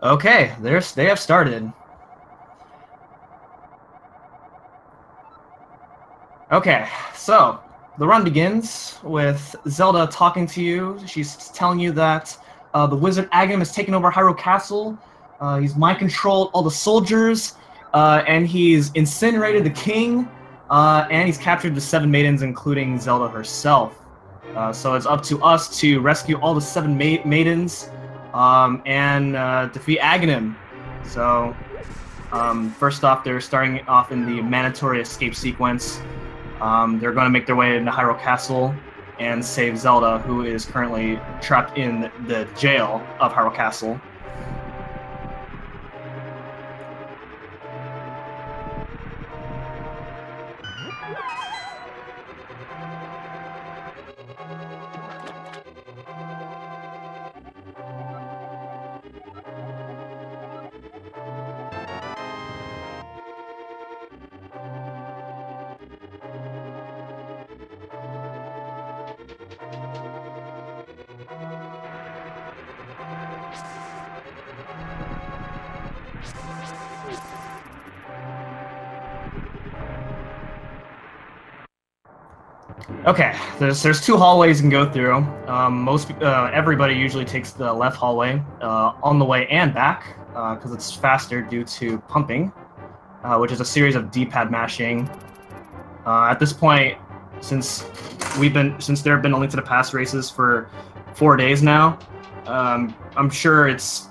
Okay, they have started. Okay, so the run begins with Zelda talking to you. She's telling you that the wizard Agam has taken over Hyrule Castle. He's mind controlled all the soldiers, and he's incinerated the king, and he's captured the 7 maidens, including Zelda herself. So it's up to us to rescue all the 7 maidens and defeat Aghanim. So first off, they're starting off in the mandatory escape sequence. They're going to make their way into Hyrule Castle and save Zelda, who is currently trapped in the jail of Hyrule Castle. Okay, there's 2 hallways you can go through. Everybody usually takes the left hallway on the way and back because it's faster due to pumping, which is a series of D-pad mashing. At this point, since there have been a Link to the Past races for 4 days now, I'm sure it's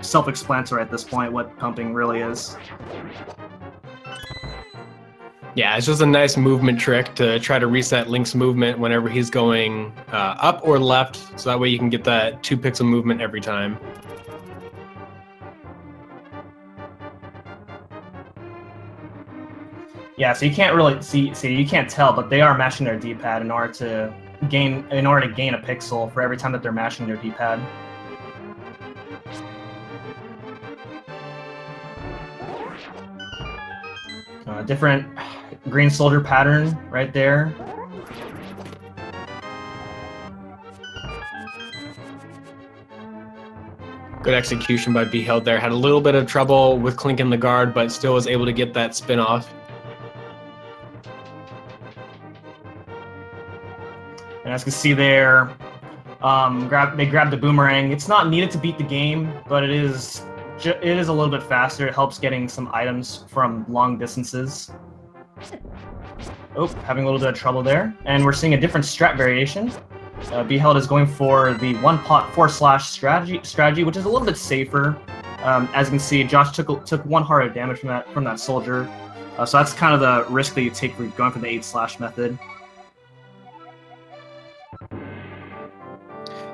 self-explanatory at this point what pumping really is. Yeah, it's just a nice movement trick to try to reset Link's movement whenever he's going up or left, so that way you can get that 2-pixel movement every time. Yeah, so you can't really see you can't tell, but they are mashing their D-pad in order to gain a pixel for every time that they're mashing their D-pad. Different green soldier pattern right there. Good execution by Beheld there. Had a little bit of trouble with clinking the guard, but still was able to get that spin off. And as you can see there, they grabbed the boomerang. It's not needed to beat the game, but it is a little bit faster. It helps getting some items from long distances. Oh, having a little bit of trouble there. And we're seeing a different strat variation. Beheld is going for the 1-pot 4-slash strategy, which is a little bit safer. As you can see, Josh took 1 heart of damage from that soldier. So that's kind of the risk that you take for going for the 8-slash method.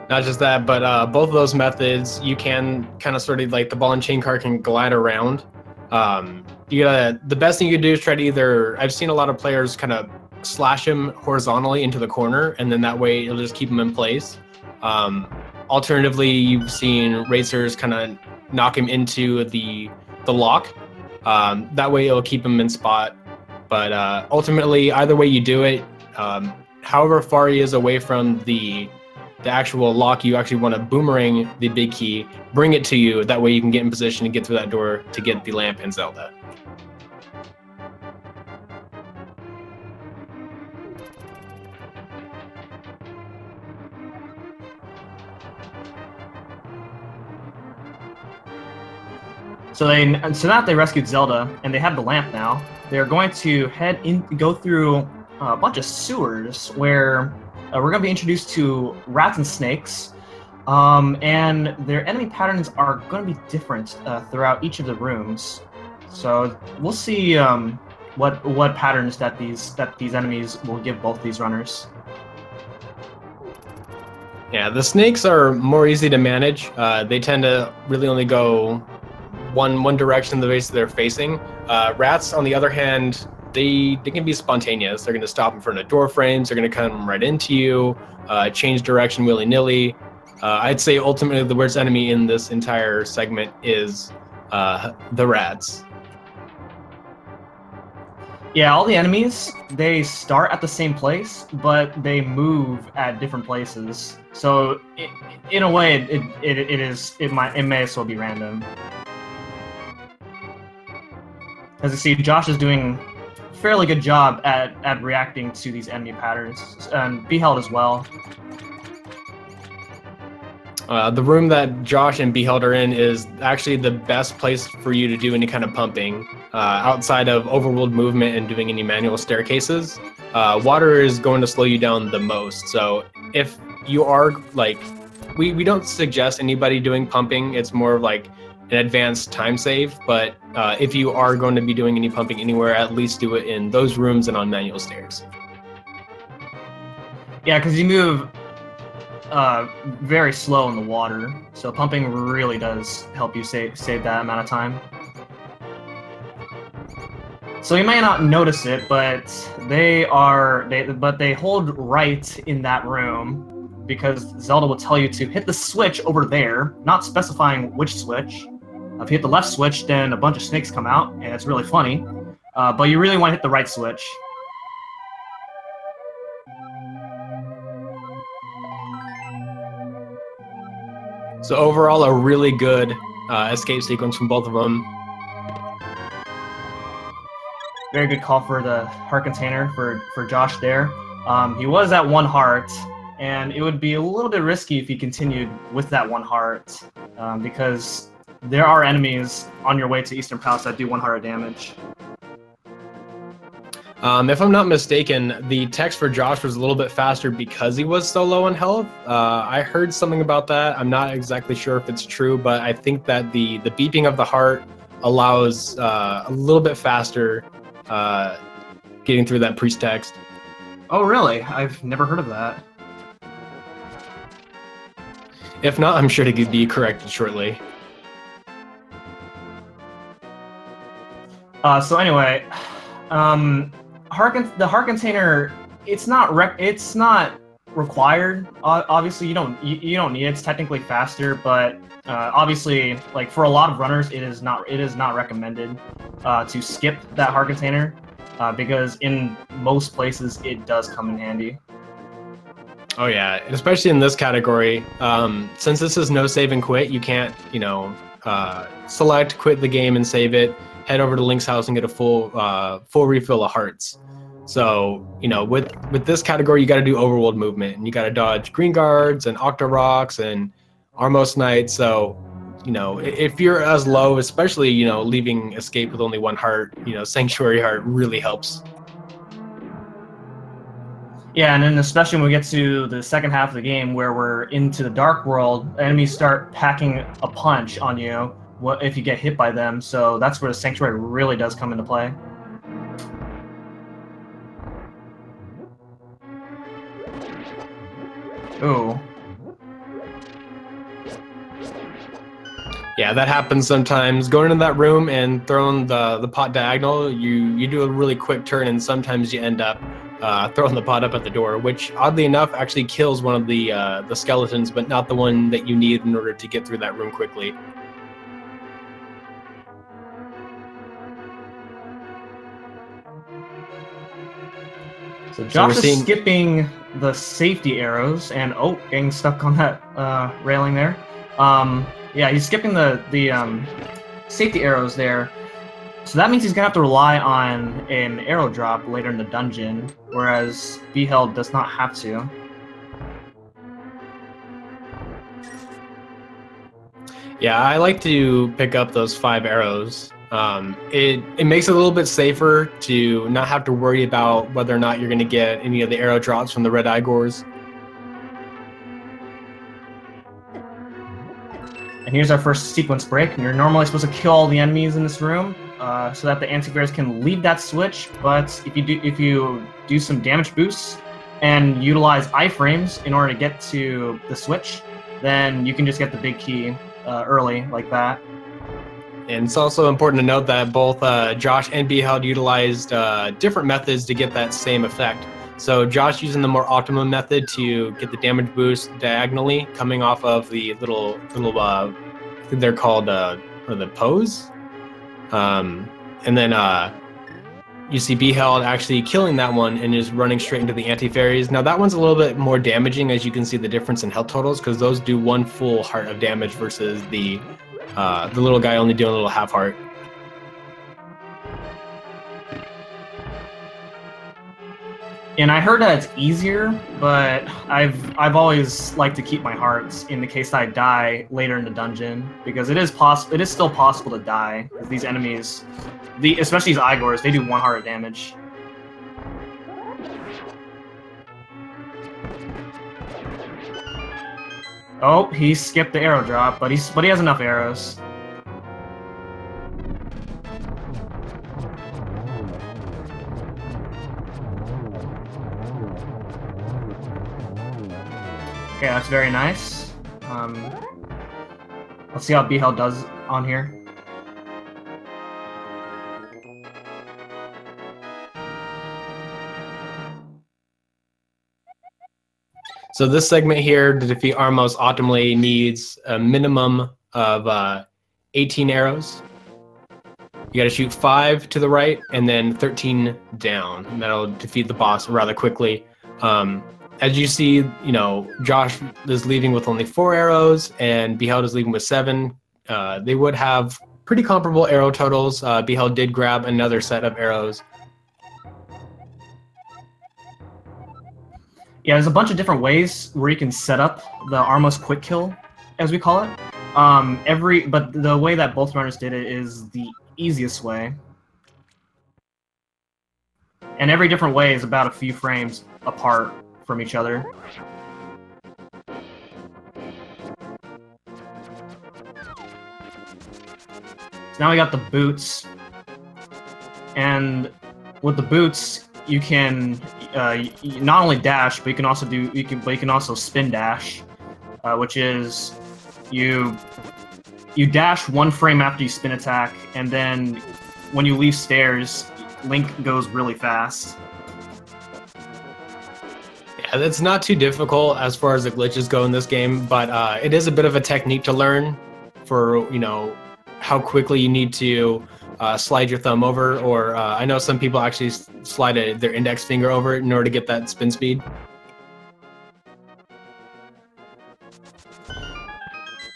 Not just that, but both of those methods, you can kind of sort of like the ball and chain card can glide around. The best thing you can do is try to either, I've seen a lot of players kind of slash him horizontally into the corner, and then that way it'll just keep him in place. Alternatively, you've seen racers kind of knock him into the lock. That way it'll keep him in spot. But ultimately, either way you do it, however far he is away from the actual lock, you actually want to boomerang the big key, bring it to you, that way you can get in position to get through that door to get the lamp and Zelda. So now that they rescued Zelda and they have the lamp now, they're going to go through a bunch of sewers where we're going to be introduced to rats and snakes, and their enemy patterns are going to be different throughout each of the rooms. So we'll see what patterns that these enemies will give both these runners. Yeah, the snakes are more easy to manage. They tend to really only go one direction in the base they're facing. Rats, on the other hand, they can be spontaneous. They're going to stop in front of door frames. They're going to come right into you, change direction willy-nilly. I'd say ultimately the worst enemy in this entire segment is the rats. Yeah, all the enemies, they start at the same place, but they move at different places. So in a way, it may as well be random. As you see, Josh is doing a fairly good job at reacting to these enemy patterns, and Beheld as well. The room that Josh and Beheld are in is actually the best place for you to do any kind of pumping. Outside of overworld movement and doing any manual staircases, water is going to slow you down the most. So if you are like, we don't suggest anybody doing pumping. It's more of like an advanced time save. But if you are going to be doing any pumping anywhere, at least do it in those rooms and on manual stairs. Yeah, because you move very slow in the water, so pumping really does help you save that amount of time. So you may not notice it, but they hold right in that room because Zelda will tell you to hit the switch over there, not specifying which switch. If you hit the left switch, then a bunch of snakes come out, and it's really funny. But you really want to hit the right switch. So overall, a really good escape sequence from both of them. Very good call for the heart container for Josh there. He was at 1 heart, and it would be a little bit risky if he continued with that 1 heart, because there are enemies on your way to Eastern Palace that do 1 heart of damage. If I'm not mistaken, the text for Josh was a little bit faster because he was so low on health. I heard something about that. I'm not exactly sure if it's true, but I think that the beeping of the heart allows a little bit faster getting through that priest text. Oh, really? I've never heard of that. If not, I'm sure to be corrected shortly. So anyway, the heart container, it's not required. Obviously, you don't need it. It's technically faster, but obviously, like for a lot of runners, it is not recommended to skip that heart container because in most places it does come in handy. Oh yeah, and especially in this category, since this is no save and quit, you can't select quit the game and save it. Head over to Link's house and get a full refill of hearts. So, with this category, you got to do overworld movement, and you got to dodge green guards and octo rocks and Armos Knights. So, if you're as low, especially leaving escape with only 1 heart, Sanctuary Heart really helps. Yeah, and then especially when we get to the second half of the game where we're into the dark world, enemies start packing a punch on you. What if you get hit by them? So that's where the Sanctuary really does come into play. Ooh. Yeah, that happens sometimes. Going into that room and throwing the pot diagonal, you do a really quick turn, and sometimes you end up throwing the pot up at the door, which oddly enough actually kills one of the skeletons, but not the one that you need in order to get through that room quickly. So Josh is skipping the safety arrows and getting stuck on that railing there. Yeah, he's skipping the safety arrows there. So that means he's gonna have to rely on an arrow drop later in the dungeon, whereas Beheld does not have to. Yeah, I like to pick up those 5 arrows. It makes it a little bit safer to not have to worry about whether or not you're going to get any of the arrow drops from the red Igors. And here's our first sequence break. And you're normally supposed to kill all the enemies in this room so that the antivirus can leave that switch. But if you do some damage boosts and utilize iframes in order to get to the switch, then you can just get the big key early like that. And it's also important to note that both Josh and Beheld utilized different methods to get that same effect. So Josh using the more optimum method to get the damage boost diagonally, coming off of the little I think they're called the pose. And then you see Beheld actually killing that one and is running straight into the anti-fairies. Now that one's a little bit more damaging, as you can see the difference in health totals, because those do 1 full heart of damage versus the little guy only doing a little half heart. And I heard that it's easier, but I've always liked to keep my hearts in the case I die later in the dungeon, because it is still possible to die. These enemies, especially these Igors, they do 1 heart of damage. Oh, he skipped the arrow drop, but he has enough arrows. Okay, that's very nice. Let's see how Beheld does on here. So this segment here to defeat Armos optimally needs a minimum of 18 arrows. You gotta shoot 5 to the right and then 13 down. And that'll defeat the boss rather quickly. As you see, you know, Josh is leaving with only 4 arrows and Beheld is leaving with 7. They would have pretty comparable arrow totals. Beheld did grab another set of arrows. Yeah, there's a bunch of different ways where you can set up the Armos quick kill, as we call it. But the way that both runners did it is the easiest way. And every different way is about a few frames apart from each other. So now we got the boots, and with the boots you can not only dash, but you can also spin dash, which is you dash 1 frame after you spin attack, and then when you leave stairs, Link goes really fast. Yeah, it's not too difficult as far as the glitches go in this game, but it is a bit of a technique to learn for, you know, how quickly you need to slide your thumb over, or I know some people actually slide their index finger over it in order to get that spin speed.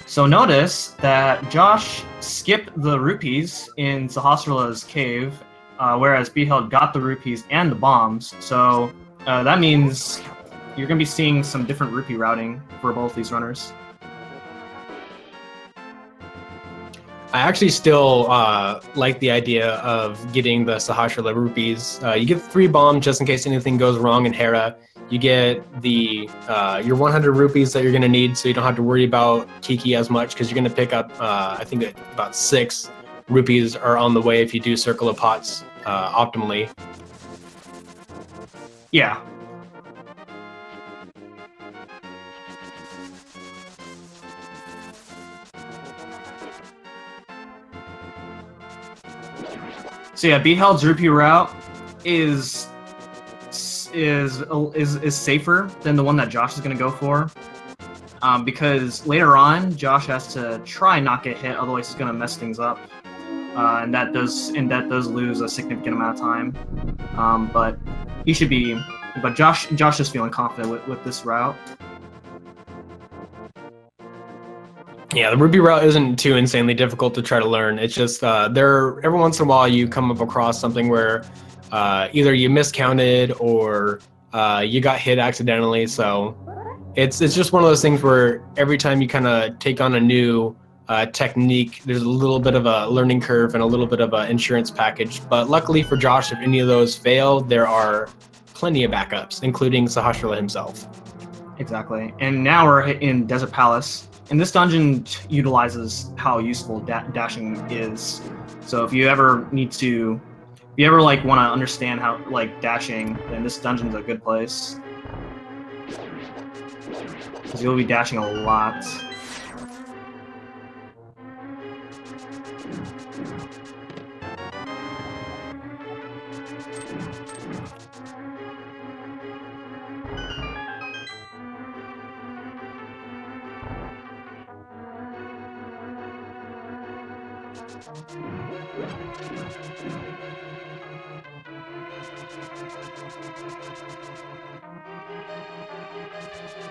So notice that Josh skipped the rupees in Sahasrala's cave, whereas Beheld got the rupees and the bombs. So that means you're going to be seeing some different rupee routing for both these runners. I actually still like the idea of getting the Sahasrala rupees. You get 3 bombs just in case anything goes wrong in Hera. You get the your 100 rupees that you're going to need, so you don't have to worry about Kiki as much, because you're going to pick up, I think about 6 rupees are on the way if you do Circle of Pots optimally. Yeah. So yeah, Beheld's rupee route is safer than the one that Josh is going to go for, because later on Josh has to try and not get hit, otherwise he's going to mess things up, and that does lose a significant amount of time. But he should be. But Josh is feeling confident with this route. Yeah, the rupee route isn't too insanely difficult to try to learn. It's just every once in a while you come up across something where either you miscounted or you got hit accidentally. So it's just one of those things where every time you kind of take on a new technique, there's a little bit of a learning curve and a little bit of an insurance package. But luckily for Josh, if any of those fail, there are plenty of backups, including Sahasrala himself. Exactly. And now we're in Desert Palace. And this dungeon utilizes how useful dashing is. So if you ever want to understand how dashing, then this dungeon's a good place, because you'll be dashing a lot.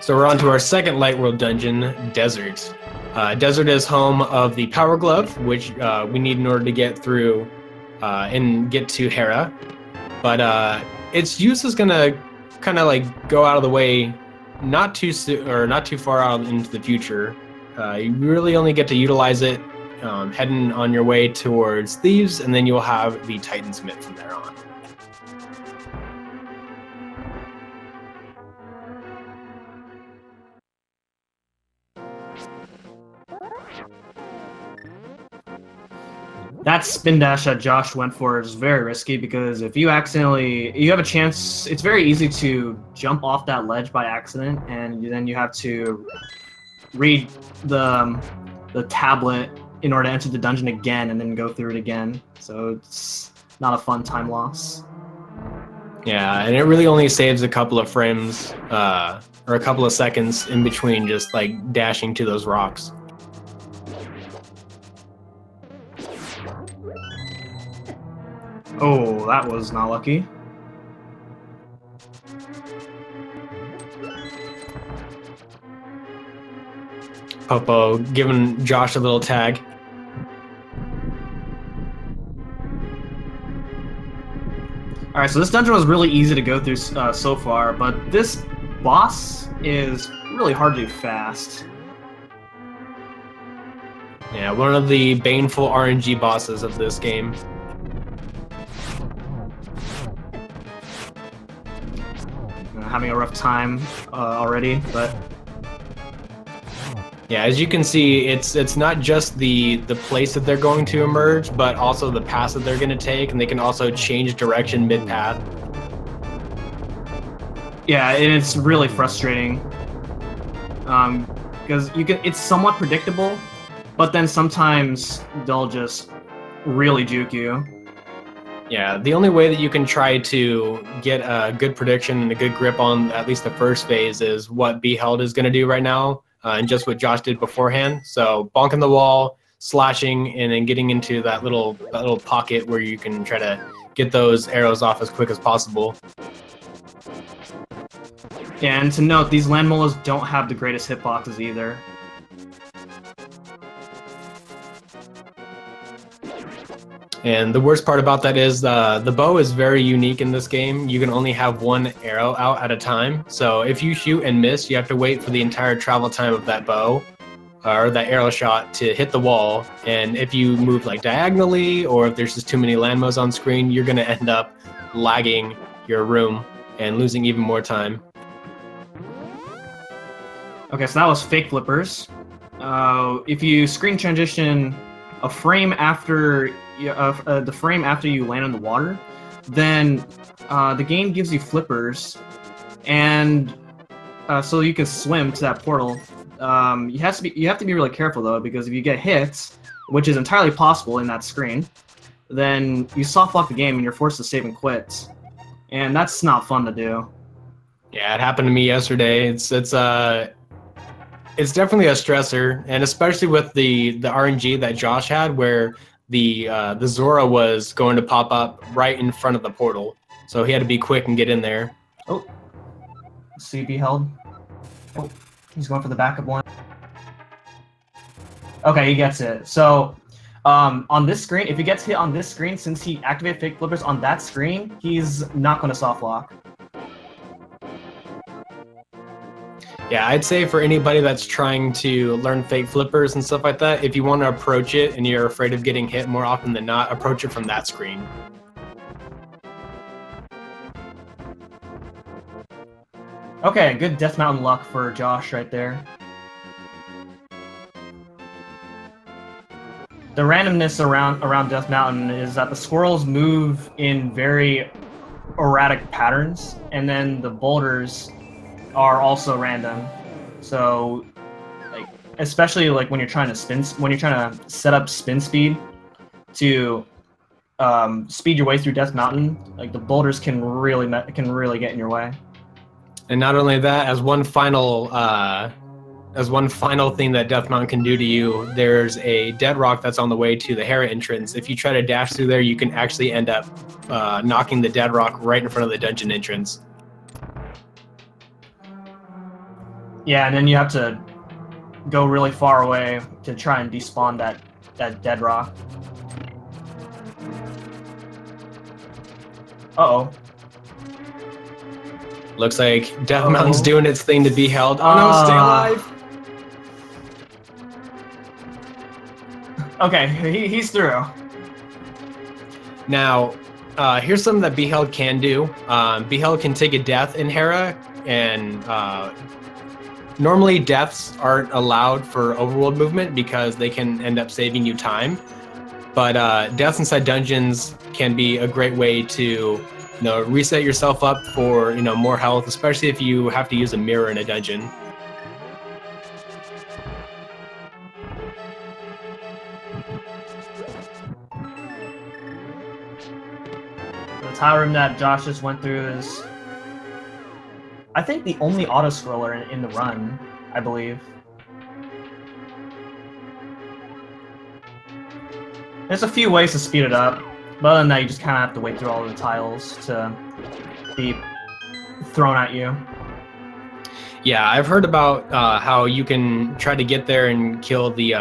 So we're on to our second Light World dungeon, Desert. Desert is home of the Power Glove, which we need in order to get through and get to Hera. But its use is gonna kind of like go out of the way, not too soon or not too far out into the future. You really only get to utilize it heading on your way towards Thieves, and then you'll have the Titan's Mitt from there on. That spin dash that Josh went for is very risky because if you you have a chance, it's very easy to jump off that ledge by accident, and then you have to read the tablet in order to enter the dungeon again and then go through it again. So it's not a fun time loss. Yeah, and it really only saves a couple of frames or a couple of seconds in between just like dashing to those rocks. Oh, that was not lucky. Popo giving Josh a little tag. Alright, so this dungeon was really easy to go through so far, but this boss is really hard to do fast. Yeah, one of the baneful RNG bosses of this game. Having a rough time already, but yeah, as you can see, it's not just the place that they're going to emerge, but also the path that they're going to take, and they can also change direction mid-path. Yeah, it's really frustrating because it's somewhat predictable, but then sometimes they'll just really juke you. Yeah, the only way that you can try to get a good prediction and a good grip on at least the first phase is what Beheld is going to do right now, and just what Josh did beforehand. So bonking the wall, slashing, and then getting into that little pocket where you can try to get those arrows off as quick as possible. Yeah, and to note, these land molas don't have the greatest hitboxes either. And the worst part about that is the bow is very unique in this game. You can only have one arrow out at a time. So if you shoot and miss, you have to wait for the entire travel time of that bow or that arrow shot to hit the wall. And if you move like diagonally, or if there's just too many landmos on screen, you're going to end up lagging your room and losing even more time. Okay, so that was fake flippers. If you screen transition a frame after the frame after you land in the water, then the game gives you flippers, and so you can swim to that portal. You have to be really careful though, because if you get hit, which is entirely possible in that screen, then you soft lock the game and you're forced to save and quit, and that's not fun to do. Yeah, it happened to me yesterday. It's definitely a stressor, and especially with the RNG that Josh had, where the Zora was going to pop up right in front of the portal, so he had to be quick and get in there. Oh, see Beheld. Oh, he's going for the backup one. Okay, he gets it. So on this screen, if he gets hit on this screen, since he activated fake flippers on that screen, he's not going to soft lock. Yeah, I'd say for anybody that's trying to learn fake flippers and stuff like that, if you want to approach it and you're afraid of getting hit more often than not, approach it from that screen. Okay, good Death Mountain luck for Josh right there. The randomness around Death Mountain is that the squirrels move in very erratic patterns, and then the boulders are also random. So, like, especially like when you're trying to set up spin speed to speed your way through Death Mountain, like the boulders can really get in your way. And not only that, as one final as one final thing that Death Mountain can do to you, there's a dead rock that's on the way to the Hera entrance. If you try to dash through there, you can actually end up knocking the dead rock right in front of the dungeon entrance. Yeah, and then you have to go really far away to try and despawn that dead rock. Uh-oh. Looks like Death Mountain's doing its thing to Beheld. Oh no, stay alive! Okay, he's through. Now, here's something that Beheld can do. Beheld can take a death in Hera, and normally deaths aren't allowed for overworld movement because they can end up saving you time. But deaths inside dungeons can be a great way to, reset yourself up for, more health, especially if you have to use a mirror in a dungeon. The tile room that Josh just went through is, I think, the only auto-scroller in the run, I believe. There's a few ways to speed it up, but other than that, you just kind of have to wait through all of the tiles to be thrown at you. Yeah, I've heard about how you can try to get there and kill the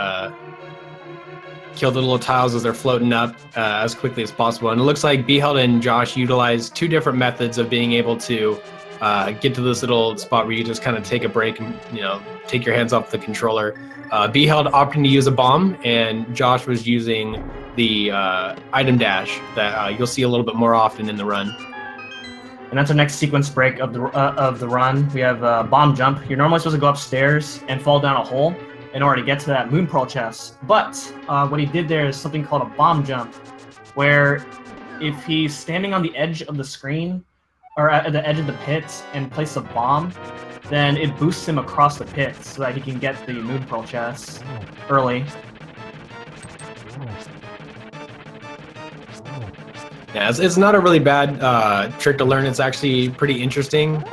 little tiles as they're floating up as quickly as possible. And it looks like Beheld and Josh utilize two different methods of being able to get to this little spot where you just kind of take a break and take your hands off the controller. Beheld opting to use a bomb, and Josh was using the item dash that you'll see a little bit more often in the run. And that's our next sequence break of the run. We have bomb jump. You're normally supposed to go upstairs and fall down a hole in order to get to that moon pearl chest. But what he did there is something called a bomb jump, where if he's standing on the edge of the screen or at the edge of the pit and place a bomb, then it boosts him across the pit so that he can get the moon pearl chest early. Yeah, it's not a really bad trick to learn. It's actually pretty interesting.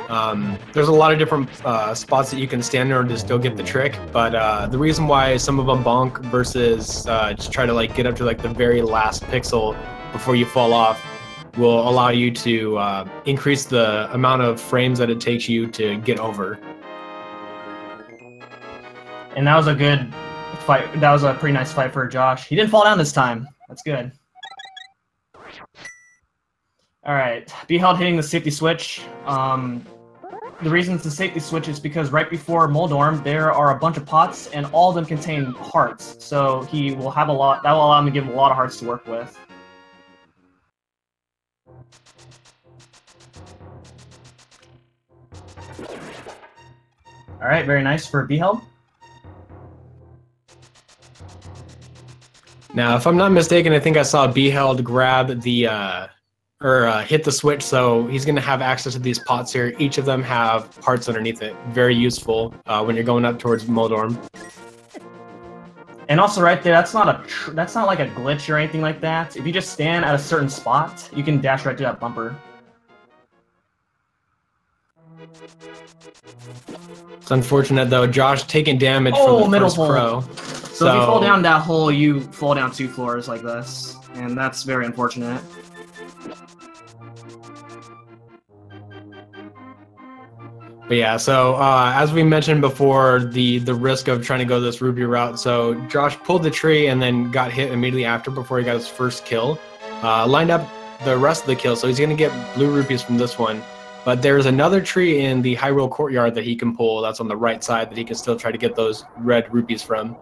There's a lot of different spots that you can stand in order to still get the trick, but the reason why some of them bonk versus just try to get up to the very last pixel before you fall off will allow you to increase the amount of frames that it takes you to get over. And that was a good fight. That was a pretty nice fight for Josh. He didn't fall down this time. That's good. Alright, Beheld hitting the safety switch. The reason it's the safety switch is because right before Moldorm, there are a bunch of pots, and all of them contain hearts. So he will have a lot. That will allow him to give him a lot of hearts to work with. Alright, very nice for Beheld. Now, if I'm not mistaken, I think I saw Beheld grab the hit the switch, so he's going to have access to these pots here. Each of them have hearts underneath it. Very useful when you're going up towards Moldorm. And also, right there, that's not like a glitch or anything like that. If you just stand at a certain spot, you can dash right to that bumper. It's unfortunate though. Josh taking damage from the first crow. So if you fall down that hole, you fall down 2 floors like this, and that's very unfortunate. But yeah, so as we mentioned before, the risk of trying to go this ruby route. So Josh pulled the tree and then got hit immediately after before he got his first kill. Lined up the rest of the kill, so he's going to get blue rupees from this one. But there's another tree in the Hyrule Courtyard that he can pull. That's on the right side that he can still try to get those red rupees from.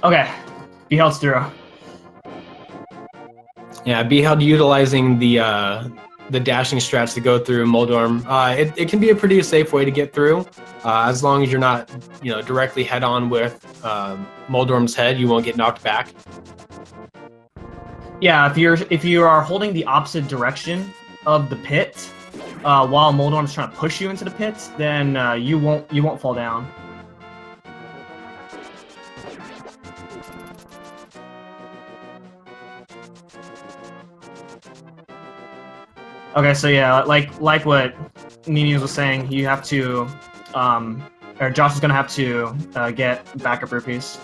Okay, Beheld's through. Yeah, Beheld utilizing the dashing strats to go through Moldorm. It can be a pretty safe way to get through, as long as you're not, directly head on with Moldorm's head. You won't get knocked back. Yeah, if you are holding the opposite direction of the pit, while Moldorm's trying to push you into the pit, then you won't fall down. Okay, so yeah, like what Nini was saying, you have to, or Josh is gonna have to get backup rupees.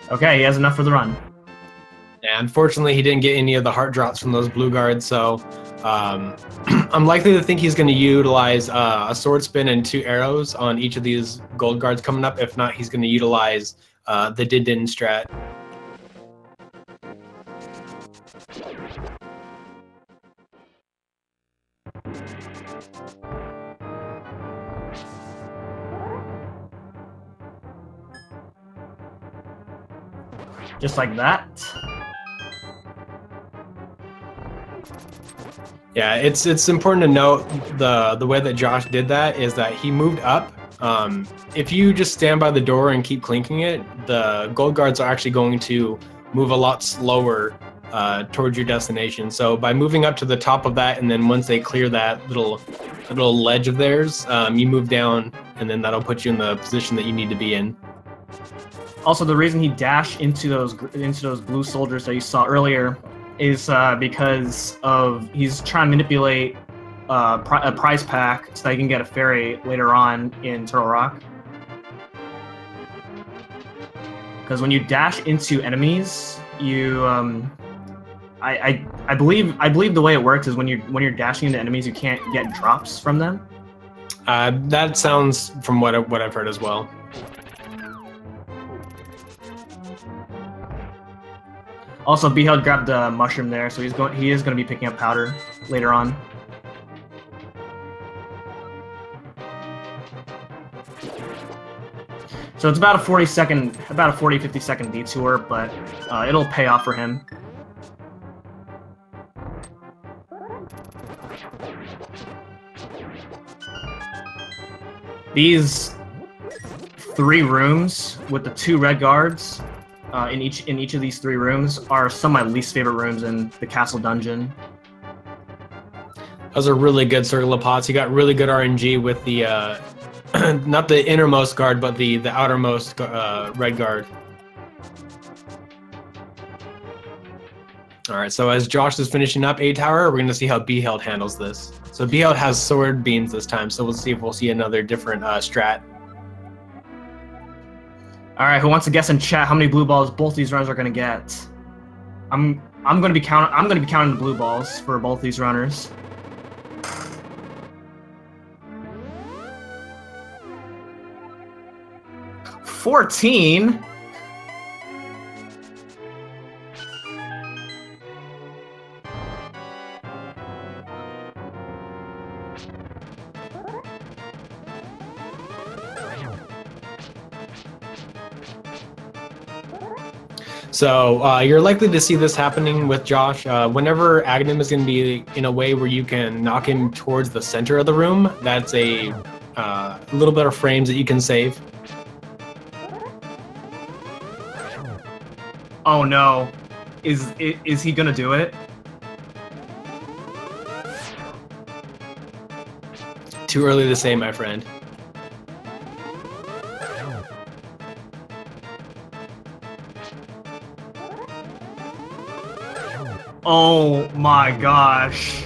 Okay, he has enough for the run. Yeah, unfortunately, he didn't get any of the heart drops from those blue guards, so I'm likely to think he's going to utilize a sword spin and 2 arrows on each of these gold guards coming up. If not, he's going to utilize the Din strat. Just like that. Yeah, it's important to note the way that Josh did that is that he moved up. If you just stand by the door and keep clinking it, the gold guards are actually going to move a lot slower towards your destination. So by moving up to the top of that, and then once they clear that little ledge of theirs, you move down, and then that'll put you in the position that you need to be in. Also, the reason he dashed into those blue soldiers that you saw earlier is because he's trying to manipulate a prize pack so that he can get a fairy later on in Turtle Rock. Because when you dash into enemies, you I believe the way it works is when you're dashing into enemies, you can't get drops from them. That sounds from what I've heard as well. Also, Beheld grabbed the mushroom there, so he is going to be picking up powder later on. So it's about a 40-50 second detour, but it'll pay off for him. These 3 rooms with the 2 red guards in each of these 3 rooms are some of my least favorite rooms in the castle dungeon. Those are really good circular pots. You got really good RNG with the not the innermost guard, but the outermost red guard. All right, so as Josh is finishing up A Tower, we're going to see how Beheld handles this. So Beheld has sword beams this time, so we'll see if we'll see another different strat. All right, who wants to guess in chat how many blue balls both these runners are going to get? I'm going to be counting the blue balls for both these runners. $14. So you're likely to see this happening with Josh. Whenever Aghanim is going to be in a way where you can knock him towards the center of the room, that's a little bit of frames that you can save. Oh no. Is he going to do it? Too early to say, my friend. Oh my gosh.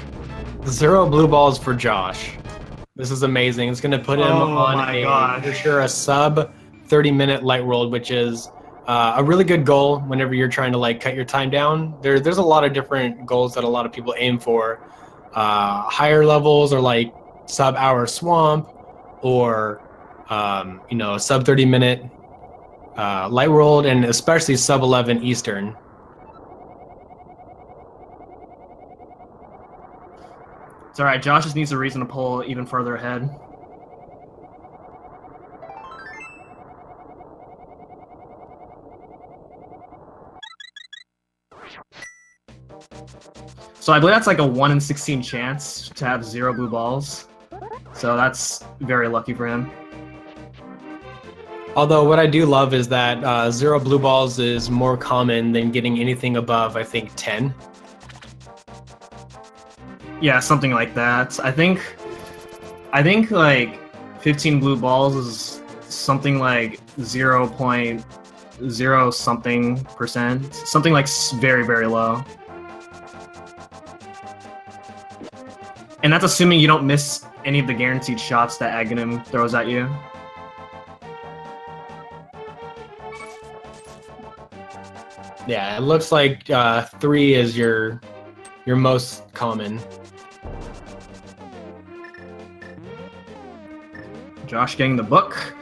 0 blue balls for Josh. This is amazing. It's going to put him on for sure a sub 30-minute light world, which is a really good goal whenever you're trying to like cut your time down. There's a lot of different goals that a lot of people aim for. Higher levels are like sub-hour swamp, or you know, sub 30-minute light world, and especially sub 11 Eastern. It's alright, Josh just needs a reason to pull even further ahead. So I believe that's like a 1 in 16 chance to have 0 blue balls. So that's very lucky for him. Although what I do love is that 0 blue balls is more common than getting anything above, I think, 10. Yeah, something like that. I think like 15 blue balls is something like 0.0 something percent. Something like very, very low. And that's assuming you don't miss any of the guaranteed shots that Aghanim throws at you. Yeah, it looks like 3 is your most common. Josh getting the book.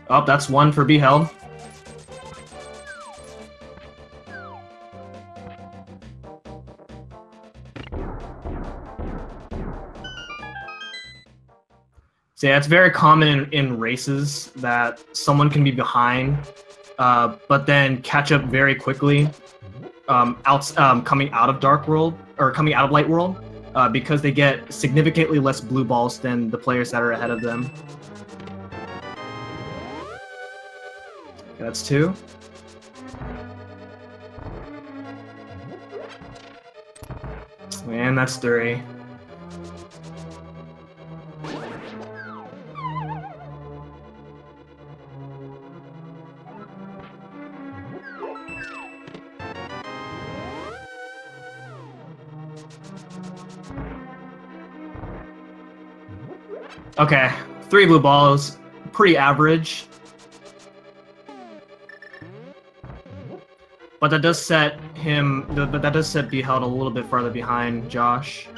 Oh, that's 1 for Beheld. So yeah, it's very common in races that someone can be behind, but then catch up very quickly, coming out of Dark World or coming out of Light World, because they get significantly less blue balls than the players that are ahead of them. Okay, that's 2. And that's 3. Okay, 3 blue balls, pretty average. But that does set Beheld a little bit farther behind Josh.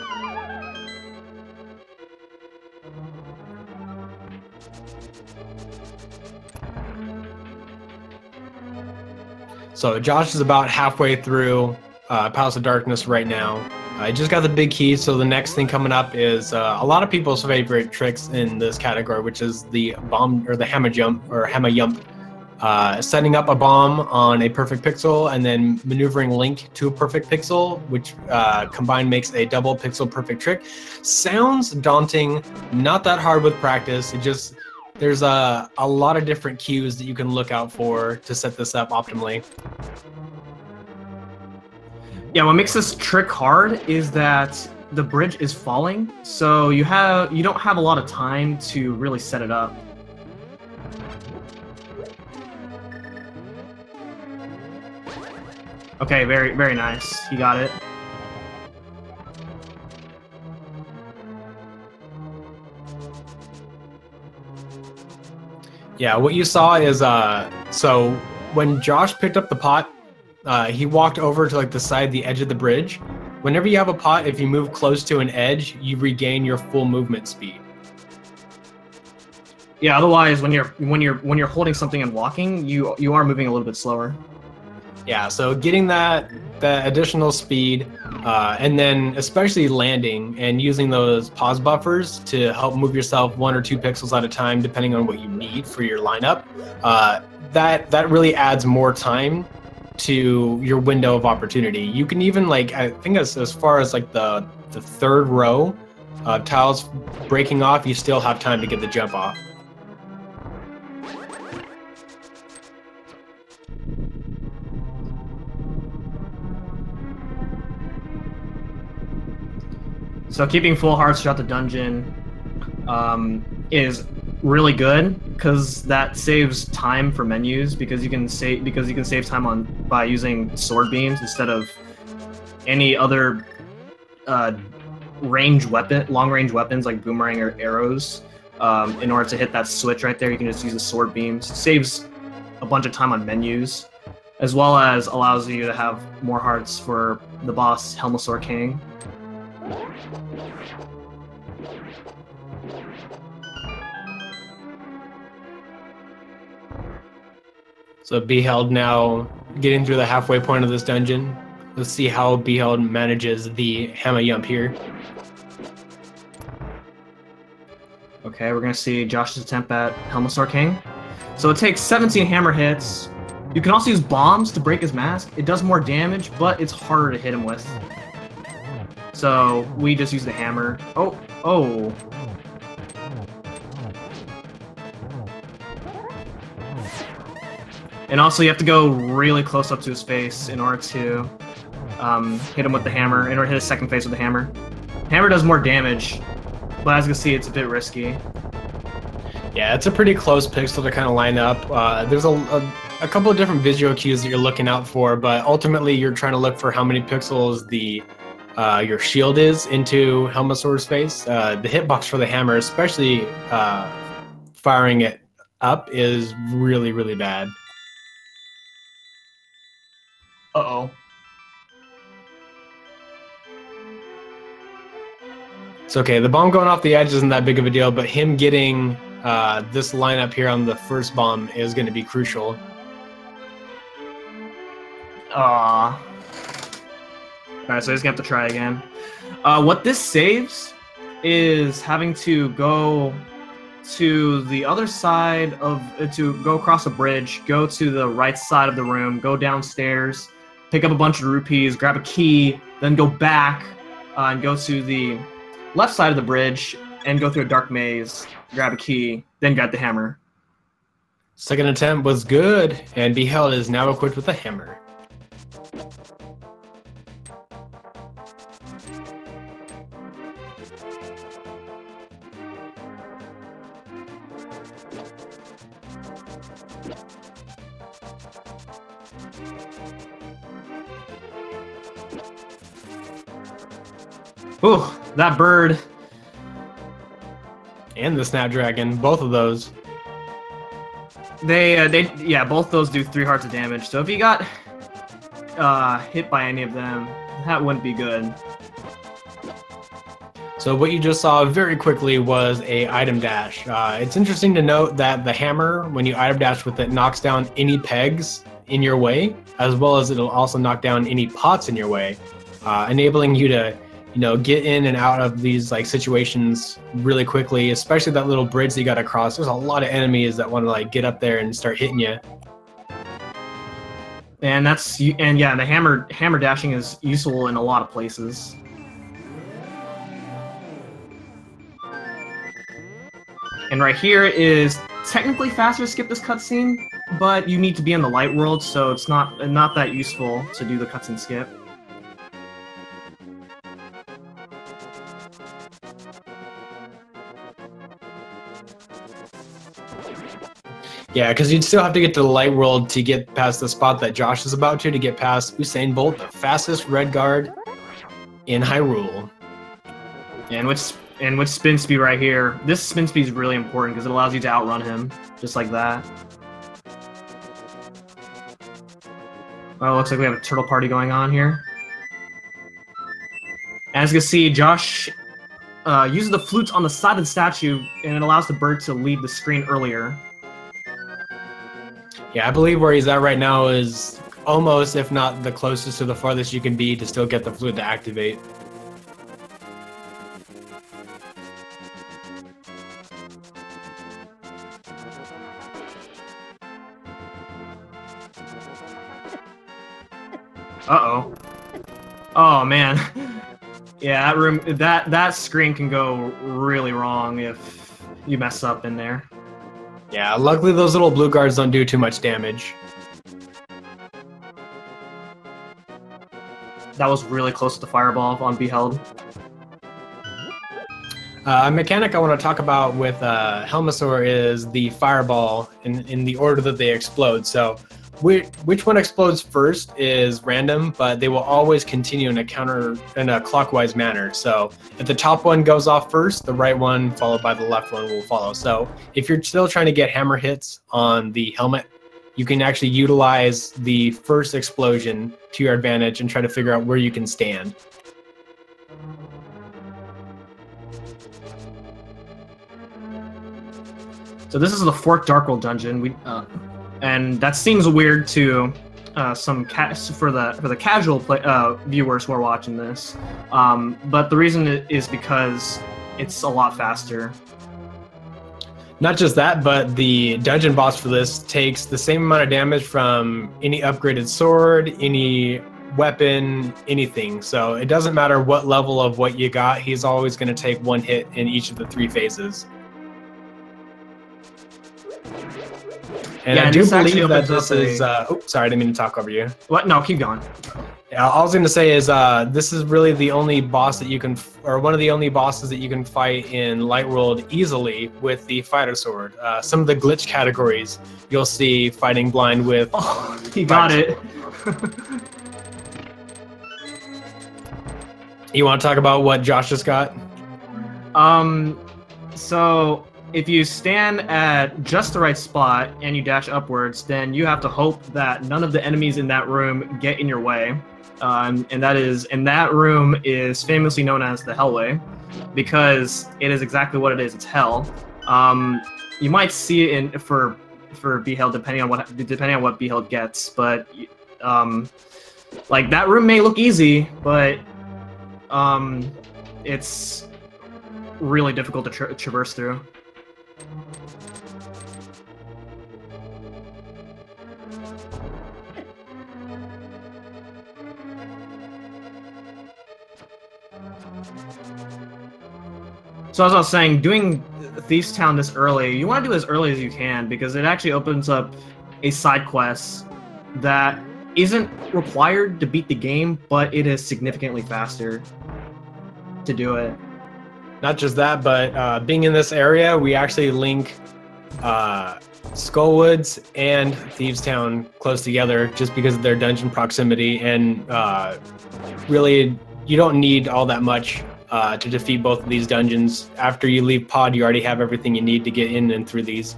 So Josh is about halfway through Palace of Darkness right now. I just got the big key, so the next thing coming up is a lot of people's favorite tricks in this category, which is the bomb or the hammer jump or hammer yump. Setting up a bomb on a perfect pixel and then maneuvering Link to a perfect pixel, which combined makes a double pixel perfect trick. Sounds daunting, not that hard with practice. There's a lot of different cues that you can look out for to set this up optimally. Yeah, what makes this trick hard is that the bridge is falling, so you don't have a lot of time to really set it up. Okay, very, very nice. You got it. Yeah, what you saw is so when Josh picked up the pot, he walked over to like the edge of the bridge. Whenever you have a pot, if you move close to an edge, you regain your full movement speed. Yeah, otherwise when you're holding something and walking, you are moving a little bit slower. Yeah, so getting that additional speed, and then especially landing and using those pause buffers to help move yourself 1 or 2 pixels at a time, depending on what you need for your lineup, that really adds more time to your window of opportunity. You can even, like, I think as far as like the 3rd row tiles breaking off, you still have time to get the jump off. So keeping full hearts throughout the dungeon is really good because that saves time for menus, because you can save time by using sword beams instead of any other long range weapons like boomerang or arrows. In order to hit that switch right there, you can just use the sword beams. It saves a bunch of time on menus, as well as allows you to have more hearts for the boss Helmasaur King. So Beheld now getting through the halfway point of this dungeon. Let's see how Beheld manages the hammer yump here. Okay, we're gonna see Josh's attempt at Helmasaur King. So it takes 17 hammer hits. You can also use bombs to break his mask. It does more damage, but it's harder to hit him with. So we just use the hammer. Oh. And also, you have to go really close up to his face in order to hit him with the hammer, in order to hit his second face with the hammer. Hammer does more damage, but as you can see, it's a bit risky. Yeah, it's a pretty close pixel to kind of line up. There's a couple of different visual cues that you're looking out for, but ultimately you're trying to look for how many pixels your shield is into Helmasaur's face. The hitbox for the hammer, especially firing it up, is really, really bad. Uh-oh. It's okay. The bomb going off the edge isn't that big of a deal, but him getting this lineup here on the first bomb is going to be crucial. Alright, so he's going to have to try again. What this saves is having to go to the other side to go across a bridge, go to the right side of the room, go downstairs, pick up a bunch of rupees, grab a key, then go back and go to the left side of the bridge and go through a dark maze, grab a key, then grab the hammer. Second attempt was good, and Beheld is now equipped with a hammer. Ooh, that bird. And the Snapdragon, both of those. Yeah, both those do 3 hearts of damage. So if you got hit by any of them, that wouldn't be good. So what you just saw very quickly was a item dash. It's interesting to note that the hammer, when you item dash with it, knocks down any pegs in your way, as well as it'll also knock down any pots in your way, enabling you to get in and out of these situations really quickly, especially that little bridge that you got to cross. There's a lot of enemies that want to get up there and start hitting you. And yeah, the hammer dashing is useful in a lot of places. And right here is technically faster to skip this cutscene, but you need to be in the light world, so it's not that useful to do the cutscene skip. Yeah, because you'd still have to get to the light world to get past the spot that Josh is about to get past Usain Bolt, the fastest red guard in Hyrule. And with spin speed right here, this spin speed is really important because it allows you to outrun him, just like that. Oh, looks like we have a turtle party going on here. As you can see, Josh uses the flute on the side of the statue, and it allows the bird to leave the screen earlier. Yeah, I believe where he's at right now is almost, if not the closest to the farthest you can be to still get the flute to activate. Uh-oh. Oh, man. Yeah, that screen can go really wrong if you mess up in there. Yeah, luckily those little blue guards don't do too much damage. That was really close to the fireball on Beheld. A mechanic I want to talk about with Helmasaur is the fireball in the order that they explode. So which one explodes first is random, but they will always continue in a clockwise manner. So if the top one goes off first, the right one followed by the left one will follow. So if you're still trying to get hammer hits on the helmet, you can actually utilize the first explosion to your advantage and try to figure out where you can stand. So this is the fourth Dark World dungeon. And that seems weird to for the casual viewers who are watching this, but the reason is because it's a lot faster. Not just that, but the dungeon boss for this takes the same amount of damage from any upgraded sword, any weapon, anything. So it doesn't matter what level of what you got, he's always going to take one hit in each of the 3 phases. And Yeah, I and do this actually believe that opens this up is. Oh, sorry, I didn't mean to talk over you. What? No, keep going. Yeah, all I was going to say is this is really the only boss that you can, or one of the only bosses that you can fight in Light World easily with the fighter sword. Some of the glitch categories you'll see fighting blind with. Oh, he got it. You want to talk about what Josh just got? So if you stand at just the right spot and you dash upwards, then you have to hope that none of the enemies in that room get in your way. And that room is famously known as the Hellway, because it is exactly what it is. It's hell. You might see it for Beheld depending on what Beheld gets, but like that room may look easy, but it's really difficult to traverse through. So as I was saying, doing Thieves Town this early, you want to do it as early as you can, because it actually opens up a side quest that isn't required to beat the game, but it is significantly faster to do it. Not just that, but being in this area, we actually link Skullwoods and Thieves Town close together just because of their dungeon proximity, and really, you don't need all that much to defeat both of these dungeons. After you leave Pod, you already have everything you need to get in and through these.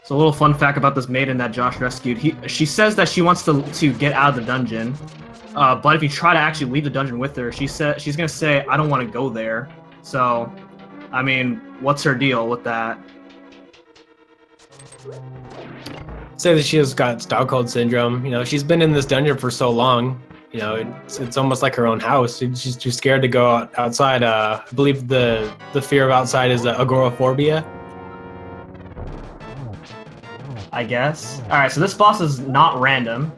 So a little fun fact about this maiden that Josh rescued. She says that she wants to get out of the dungeon, but if you try to actually leave the dungeon with her, she's gonna say, "I don't want to go there." So, I mean, what's her deal with that? Say that she has got Stockholm syndrome. You know, she's been in this dungeon for so long. You know, it's almost like her own house. She's too scared to go outside. I believe the fear of outside is agoraphobia. I guess. All right, so this boss is not random.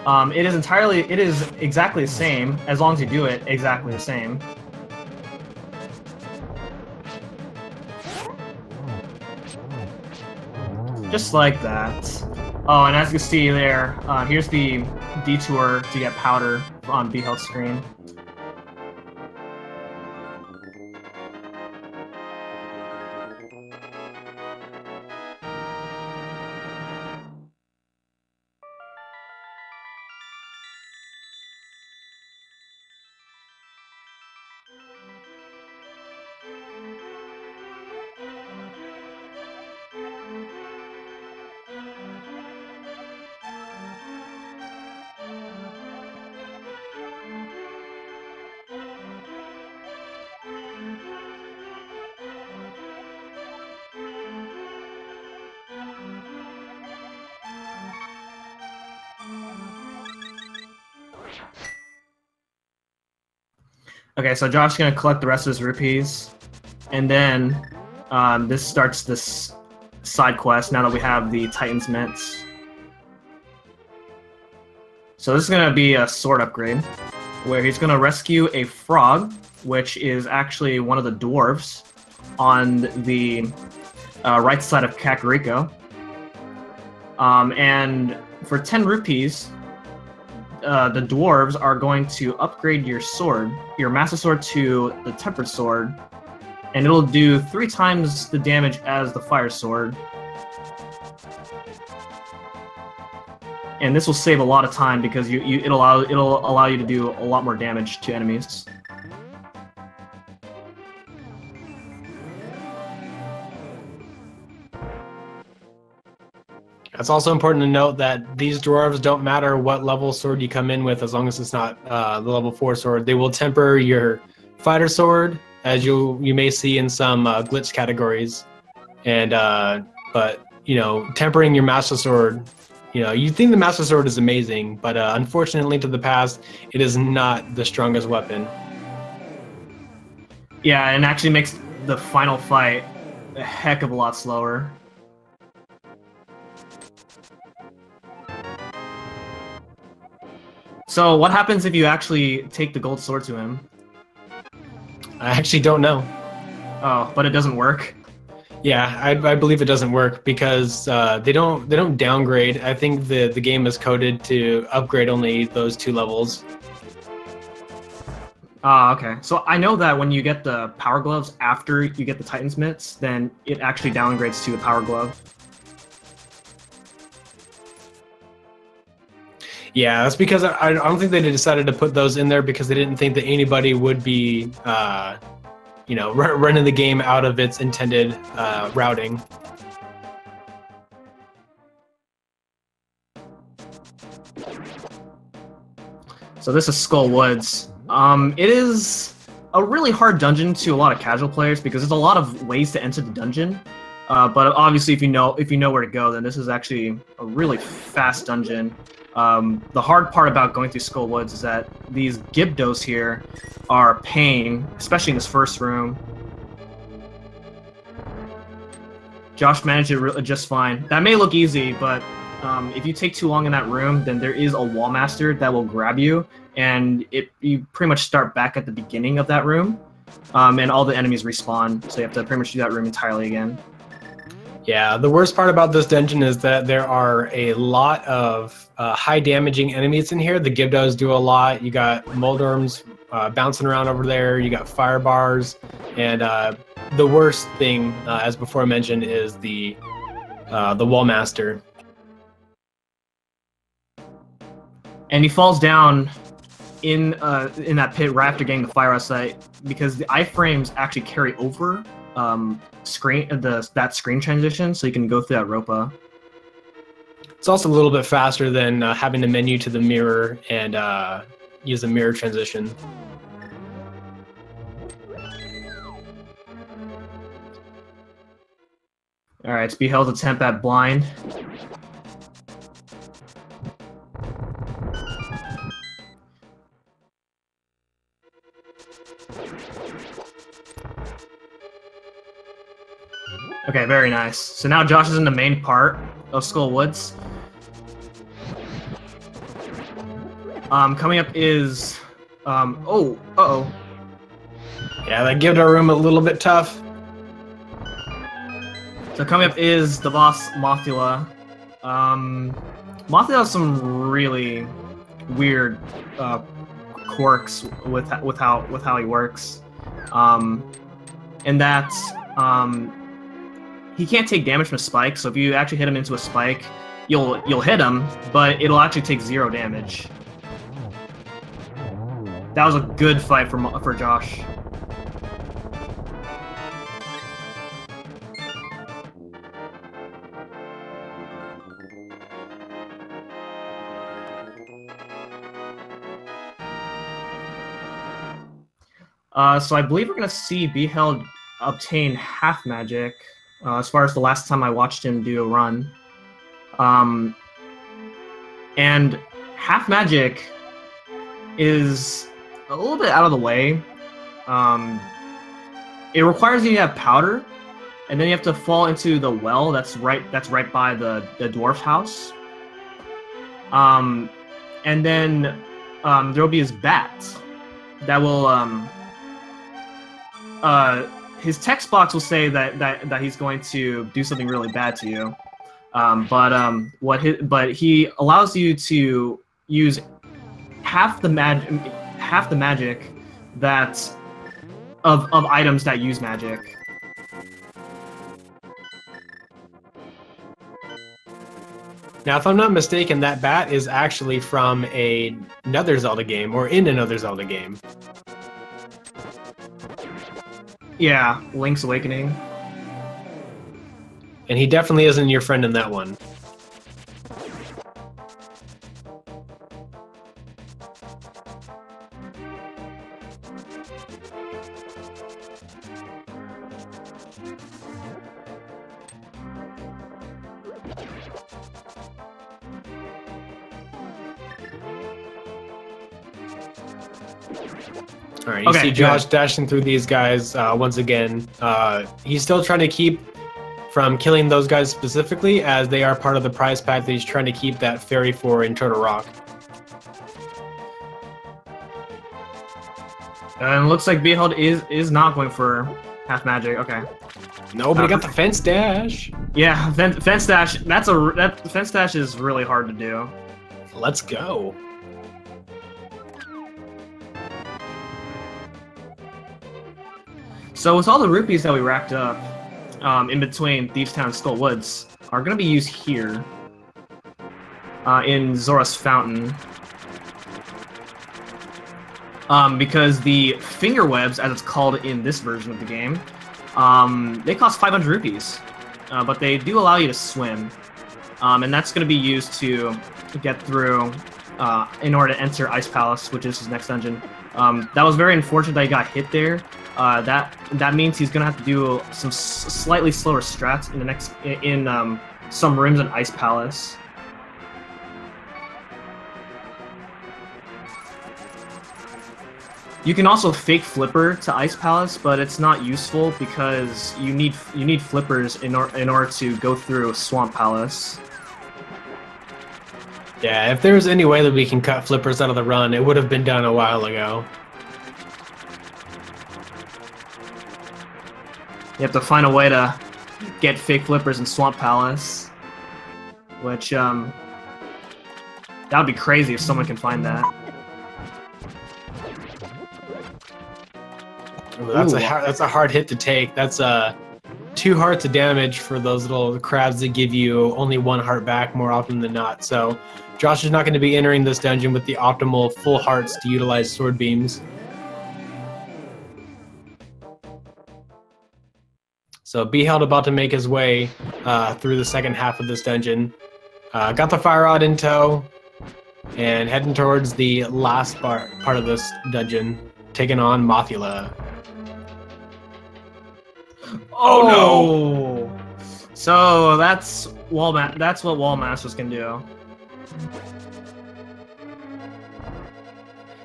It is exactly the same as long as you do it exactly the same. Just like that. Oh, and as you can see there, here's the detour to get powder on Beheld's screen. Okay, so Josh's gonna collect the rest of his rupees, and then this starts this side quest now that we have the Titan's Mints. So this is gonna be a sword upgrade, where he's gonna rescue a frog, which is actually one of the dwarves on the right side of Kakariko. And for 10 rupees, the dwarves are going to upgrade your sword, your Master Sword, to the Tempered Sword, and it'll do 3 times the damage as the Fire Sword. And this will save a lot of time because it'll allow you to do a lot more damage to enemies. It's also important to note that these dwarves don't matter what level sword you come in with, as long as it's not the level 4 sword. They will temper your fighter sword, as you may see in some glitch categories. And but you know, tempering your Master Sword, you know, you think the Master Sword is amazing, but unfortunately, to the past, it is not the strongest weapon. Yeah, and actually makes the final fight a heck of a lot slower. So what happens if you actually take the gold sword to him? I actually don't know. Oh, but it doesn't work. Yeah, I believe it doesn't work because they don't downgrade. I think the game is coded to upgrade only those 2 levels. Ah, okay. So I know that when you get the Power Gloves after you get the Titan's Mitts, then it actually downgrades to the Power Glove. Yeah, that's because I don't think they decided to put those in there because they didn't think that anybody would be, you know, running the game out of its intended routing. So this is Skull Woods. It is a really hard dungeon to a lot of casual players because there's a lot of ways to enter the dungeon. But obviously, if you know where to go, then this is actually a really fast dungeon. The hard part about going through Skull Woods is that these Gibdos here are a pain, especially in this first room. Josh managed it just fine. That may look easy, but if you take too long in that room, then there is a wall master that will grab you, and you pretty much start back at the beginning of that room, and all the enemies respawn, so you have to pretty much do that room entirely again. Yeah, the worst part about this dungeon is that there are a lot of high damaging enemies in here. The Gibdos do a lot. You got Moldorms bouncing around over there. You got fire bars, and the worst thing, as before mentioned, is the Wallmaster. And he falls down in that pit right after getting the fire site because the iframes actually carry over that screen transition, so you can go through that ropa. It's also a little bit faster than having to menu to the mirror and use a mirror transition. All right, it's Beheld attempt at blind. Okay, very nice. So now Josh is in the main part of Skull Woods. Coming up is oh, uh-oh. Yeah, that Gibdo room a little bit tough. So coming up is the boss Mothula. Mothula has some really weird quirks with how he works. And that's he can't take damage from a spike, so if you actually hit him into a spike, you'll hit him, but it'll actually take 0 damage. That was a good fight for Josh. So I believe we're gonna see Beheld obtain half magic, as far as the last time I watched him do a run. And half magic is a little bit out of the way. It requires you to have powder, and then you have to fall into the well that's right by the dwarf's house. And then there'll be his bat that will his text box will say that he's going to do something really bad to you, but he allows you to use half the magic that of items that use magic. Now, if I'm not mistaken, that bat is actually from another Zelda game, or in another Zelda game. Yeah, Link's Awakening. And he definitely isn't your friend in that one. All right, you see Josh dashing through these guys once again. He's still trying to keep from killing those guys specifically, as they are part of the prize pack that he's trying to keep that fairy for in Turtle Rock. And it looks like Beheld is not going for half magic. Okay. No, but he got the fence dash. Yeah, fence dash. That fence dash is really hard to do. Let's go. So with all the rupees that we racked up in between Thieves Town and Skull Woods are going to be used here in Zora's Fountain. Because the finger webs, as it's called in this version of the game, they cost 500 rupees, but they do allow you to swim, and that's going to be used to get through in order to enter Ice Palace, which is his next dungeon. That was very unfortunate that he got hit there. That means he's going to have to do some slightly slower strats in some rooms in Ice Palace. You can also fake flipper to Ice Palace, but it's not useful because you need flippers in order to go through Swamp Palace. Yeah, if there was any way that we can cut flippers out of the run, it would have been done a while ago. You have to find a way to get fake flippers in Swamp Palace, which that would be crazy if someone can find that. Ooh, that's a hard hit to take. That's 2 hearts of damage for those little crabs that give you only 1 heart back more often than not. So Josh is not going to be entering this dungeon with the optimal full hearts to utilize sword beams. So Beheld about to make his way through the second half of this dungeon. Got the fire rod in tow and heading towards the last part of this dungeon, taking on Mothula. Oh no! So that's what Wall Masters can do.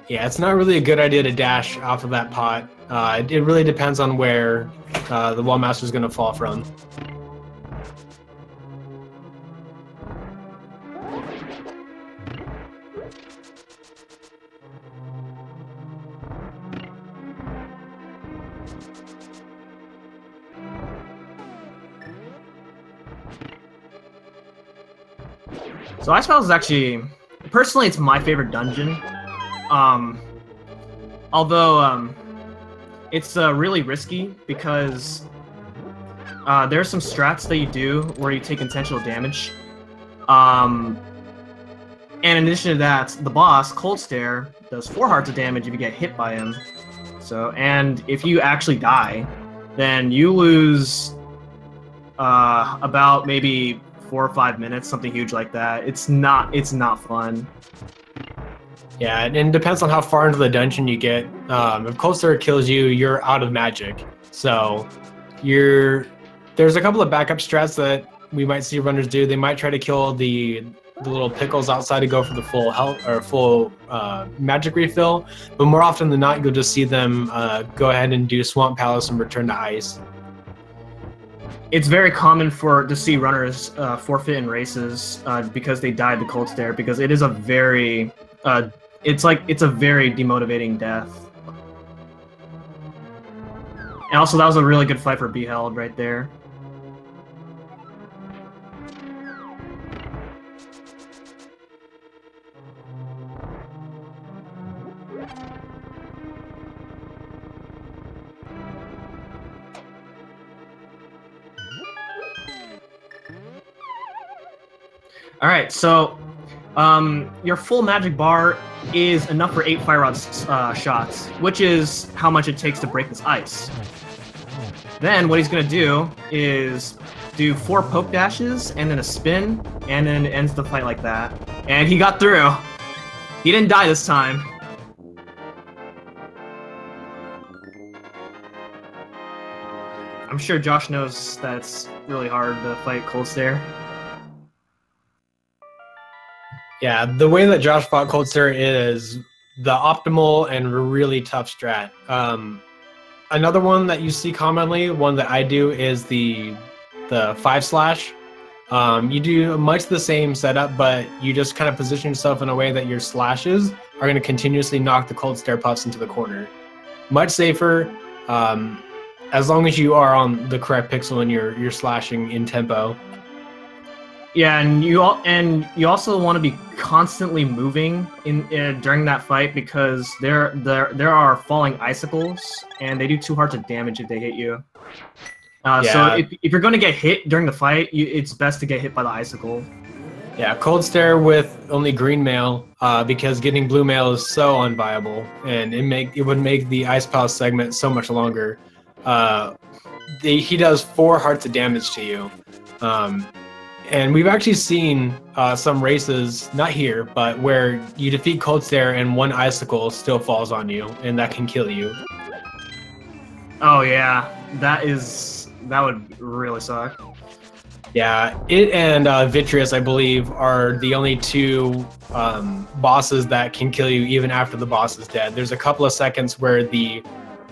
Yeah, it's not really a good idea to dash off of that pot. It really depends on where the Wall Master is going to fall from. So Ice Palace is actually, personally, it's my favorite dungeon. Although it's really risky because there are some strats that you do where you take intentional damage. And in addition to that, the boss, Cold Stare, does 4 hearts of damage if you get hit by him. So, and if you actually die, then you lose about maybe 4 or 5 minutes, something huge like that. It's not fun. Yeah, and it depends on how far into the dungeon you get. If Cold Stare kills you, you're out of magic. So there's a couple of backup strats that we might see runners do. They might try to kill the little pickles outside to go for the full health or full magic refill, but more often than not, you'll just see them go ahead and do Swamp Palace and return to ice. It's very common to see runners forfeit in races because they died to Cold Stare, because it is a very it's a very demotivating death. And also, that was a really good fight for Beheld right there. All right, so your full magic bar is enough for 8 fire rod shots, which is how much it takes to break this ice. Then what he's gonna do is do 4 poke dashes and then a spin, and then it ends the fight like that. And he got through. He didn't die this time. I'm sure Josh knows that it's really hard to fight Cold Stare. Yeah, the way that Josh fought Cold Stare is the optimal and really tough strat. Another one that you see commonly, one that I do, is the 5-slash. You do much the same setup, but you just kind of position yourself in a way that your slashes are going to continuously knock the Cold Stare puffs into the corner. much safer, as long as you are on the correct pixel and you're slashing in tempo. Yeah, and you also want to be constantly moving during that fight, because there are falling icicles, and they do 2 hearts of damage if they hit you. So if you're going to get hit during the fight, it's best to get hit by the icicle. Yeah, Cold Stare with only green mail, because getting blue mail is so unviable, and it would make the Ice Palace segment so much longer. He does 4 hearts of damage to you. And we've actually seen some races, not here, but where you defeat Cold Stare and 1 icicle still falls on you, and that can kill you. Oh yeah, that would really suck. Yeah, it and Vitreous, I believe, are the only 2 bosses that can kill you even after the boss is dead. There's a couple of seconds where the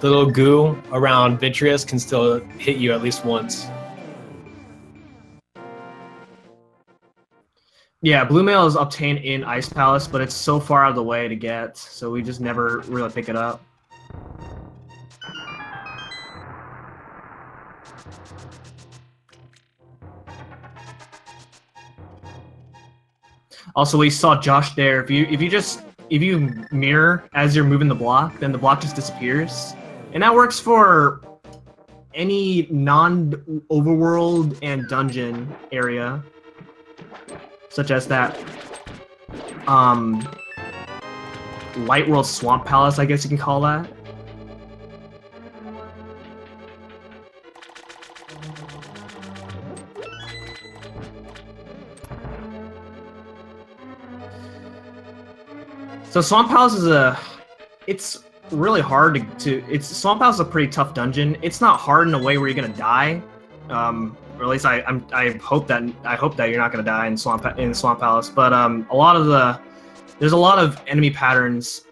little goo around Vitreous can still hit you at least once. Yeah, blue mail is obtained in Ice Palace, but it's so far out of the way to get, so we just never really pick it up. Also, we saw Josh there. If you mirror as you're moving the block, then the block just disappears, and that works for any non-overworld and dungeon area, such as that Light World Swamp Palace, I guess you can call that. So Swamp Palace is it's really hard Swamp Palace is a pretty tough dungeon. It's not hard in a way where you're gonna die. Or at least I hope that you're not gonna die in Swamp Palace. But there's a lot of enemy patterns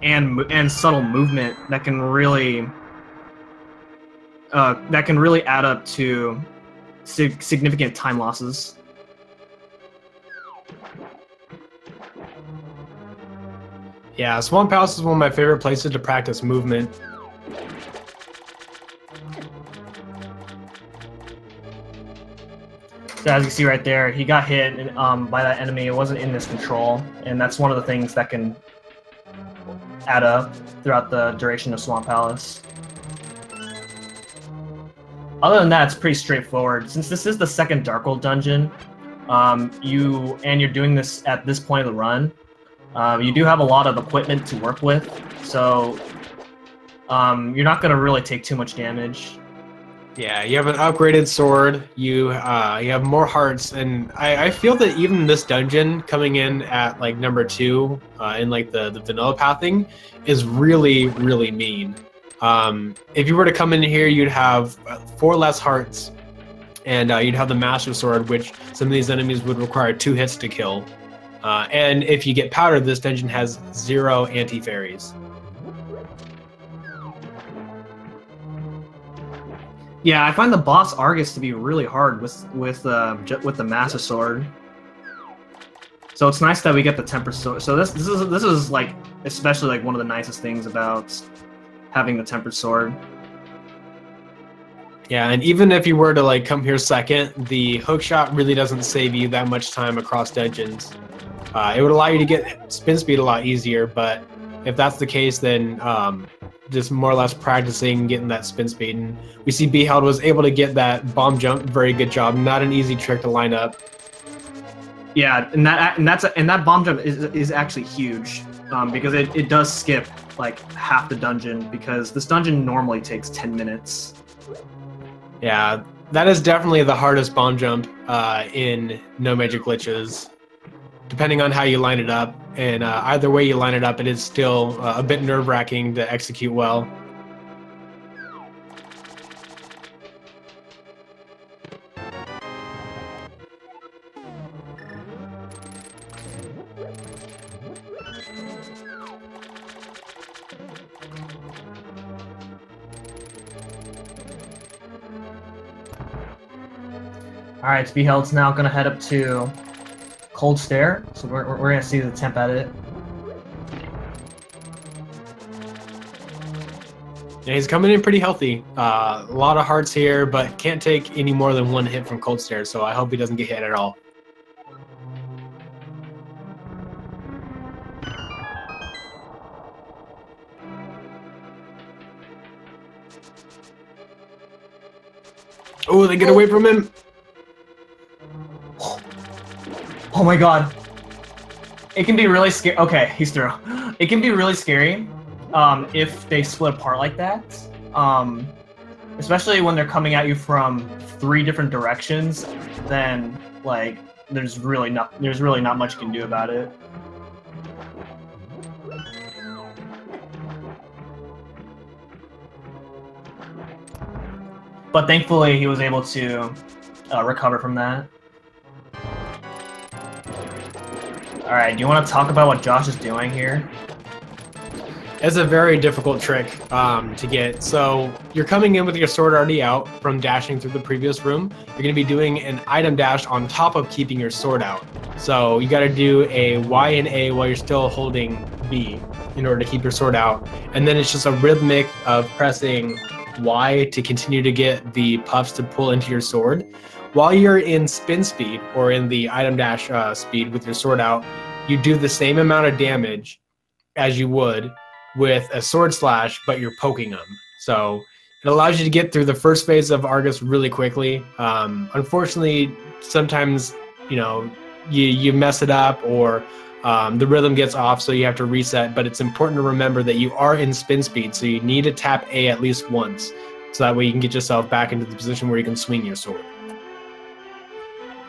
and subtle movement that can really add up to significant time losses. Yeah, Swamp Palace is one of my favorite places to practice movement. So as you see right there, he got hit by that enemy. It wasn't in his control, and that's one of the things that can add up throughout the duration of Swamp Palace. Other than that, it's pretty straightforward. Since this is the second Darkhold dungeon, you're doing this at this point of the run, you do have a lot of equipment to work with, so you're not going to really take too much damage. Yeah, you have an upgraded sword, you have more hearts, and I feel that even this dungeon coming in at like number 2 in like the vanilla pathing is really, really mean. If you were to come in here, you'd have 4 less hearts, and you'd have the Master Sword, which some of these enemies would require 2 hits to kill. And if you get powdered, this dungeon has 0 anti-fairies. Yeah, I find the boss Argus to be really hard with the Master Sword. So it's nice that we get the Temper Sword. So this is like especially like one of the nicest things about having the Tempered Sword. Yeah, and even if you were to like come here second, the hookshot really doesn't save you that much time across dungeons. It would allow you to get spin speed a lot easier, but if that's the case, then just more or less practicing getting that spin speed. And we see Beheld was able to get that bomb jump. Very good job. Not an easy trick to line up. Yeah, and that bomb jump is actually huge, because it does skip like half the dungeon, because this dungeon normally takes 10 minutes. Yeah, that is definitely the hardest bomb jump in No Magic Glitches, depending on how you line it up. And either way you line it up, it is still a bit nerve-wracking to execute well. Alright, so Beheld's now going to head up to Cold Stare, so we're going to see the temp at it. Yeah, he's coming in pretty healthy. A lot of hearts here, but can't take any more than one hit from Cold Stare, so I hope he doesn't get hit at all. Oh, they get away from him. Oh my god. It can be really scary. Okay, he's through. It can be really scary if they split apart like that. Especially when they're coming at you from 3 different directions, then like there's really not much you can do about it. But thankfully, he was able to recover from that. Alright, do you want to talk about what Josh is doing here? It's a very difficult trick to get. So you're coming in with your sword already out from dashing through the previous room. You're going to be doing an item dash on top of keeping your sword out. So you got to do a Y and A while you're still holding B in order to keep your sword out. And then it's just a rhythmic of pressing Y to continue to get the puffs to pull into your sword. While you're in spin speed or in the item dash speed with your sword out, you do the same amount of damage as you would with a sword slash, but you're poking them. So it allows you to get through the first phase of Argus really quickly. Unfortunately, sometimes you mess it up or the rhythm gets off, so you have to reset. But it's important to remember that you are in spin speed, so you need to tap A at least once, so that way you can get yourself back into the position where you can swing your sword.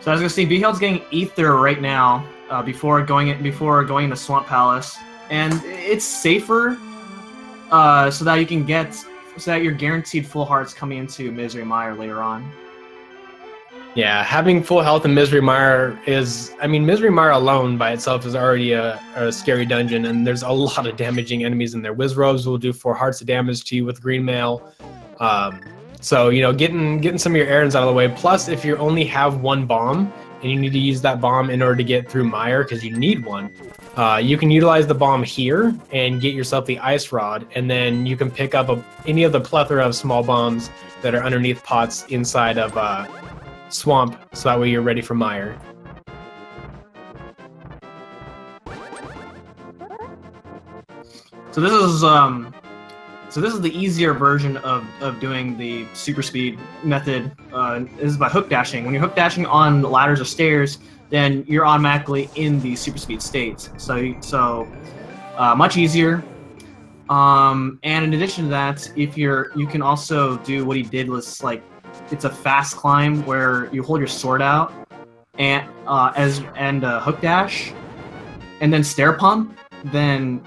So as you can see, Beheld's getting Ether right now before going into Swamp Palace, and it's safer so that you're guaranteed full hearts coming into Misery Mire later on. Yeah, having full health in Misery Mire Misery Mire alone by itself is already a scary dungeon, and there's a lot of damaging enemies in there. Wizrobes will do 4 hearts of damage to you with Green Mail. So, getting some of your errands out of the way. Plus, if you only have 1 bomb and you need to use that bomb in order to get through Mire because you need one, you can utilize the bomb here and get yourself the Ice Rod, and then you can pick up any of the plethora of small bombs that are underneath pots inside of Swamp, so that way you're ready for Mire. So this is the easier version of doing the super speed method. This is by hook dashing. When you're hook dashing on ladders or stairs, then you're automatically in the super speed state. So much easier. And in addition to that, you can also do what he did was it's a fast climb where you hold your sword out and hook dash, and then stair pump. Then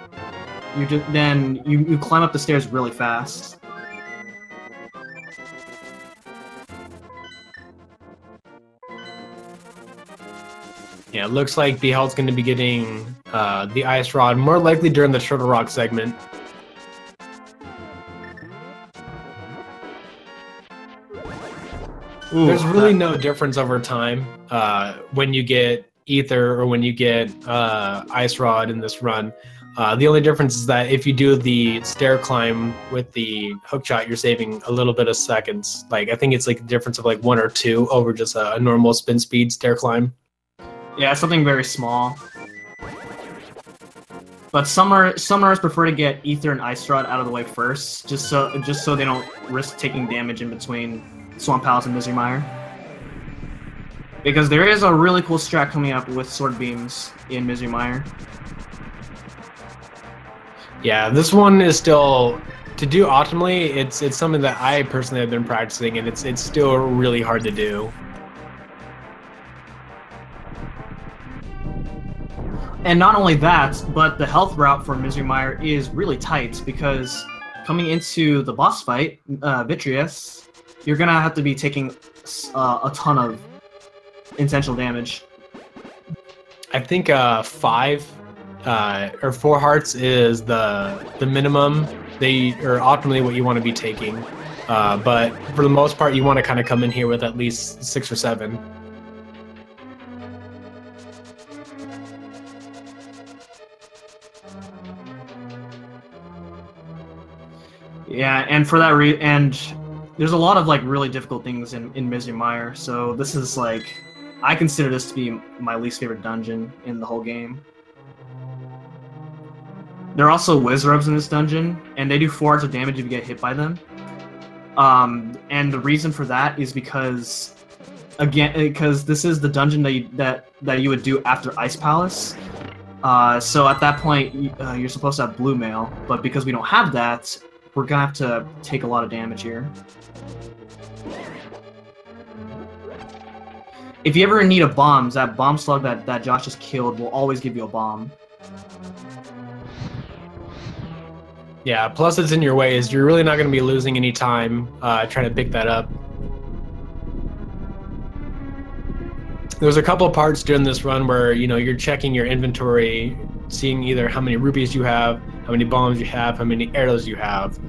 you climb up the stairs really fast. Yeah, it looks like Beheld's going to be getting the Ice Rod, more likely during the Turtle Rock segment. Ooh, there's really no difference over time when you get Ether or when you get Ice Rod in this run. The only difference is that if you do the stair climb with the hook shot, you're saving a little bit of seconds. I think it's a difference of 1 or 2 over just a normal spin speed stair climb. Yeah, something very small. But some runners prefer to get Ether and Ice Rod out of the way first, just so they don't risk taking damage in between Swamp Palace and Misery Mire. Because there is a really cool strat coming up with Sword Beams in Misery Mire. Yeah, this one is still, to do optimally, it's something that I personally have been practicing, and it's still really hard to do. And not only that, but the health route for Misery Mire is really tight, because coming into the boss fight, Vitreous, you're gonna have to be taking a ton of intentional damage. I think 5 or 4 hearts is the minimum or optimally what you want to be taking. But for the most part, you want to kind of come in here with at least 6 or 7. Yeah, and for that and there's a lot of like really difficult things in Misery Mire, so this is like I consider this to be my least favorite dungeon in the whole game. There are also Wizrubs in this dungeon, and they do 4 hearts of damage if you get hit by them. And the reason for that is because, again, because this is the dungeon that you would do after Ice Palace. So at that point, you're supposed to have Blue Mail, but because we don't have that, we're gonna have to take a lot of damage here. If you ever need a bomb, that bomb slug that Josh just killed will always give you a bomb. Yeah, plus it's in your ways. You're really not going to be losing any time trying to pick that up. There's a couple parts during this run where, you know, you're checking your inventory, seeing either how many rupees you have, how many bombs you have, how many arrows you have.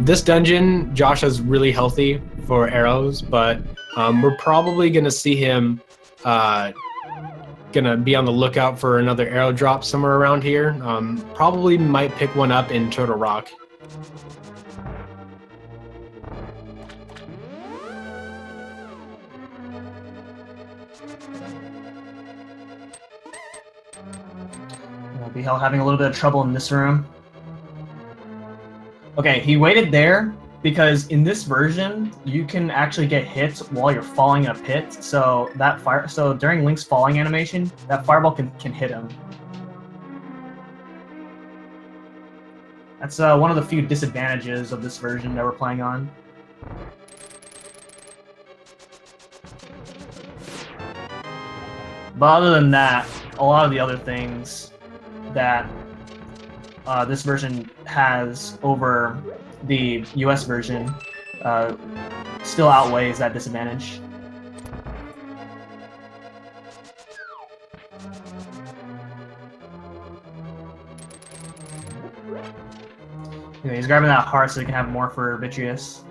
This dungeon, Josh is really healthy for arrows, but we're probably going to see him gonna be on the lookout for another arrow drop somewhere around here. Probably might pick one up in Turtle Rock. Beheld having a little bit of trouble in this room. Okay, he waited there because in this version you can actually get hit while you're falling in a pit. So during Link's falling animation, that fireball can hit him. That's one of the few disadvantages of this version that we're playing on. But other than that, a lot of the other things that this version has over the US version still outweighs that disadvantage. Anyway, he's grabbing that heart so he can have more for Vitreous.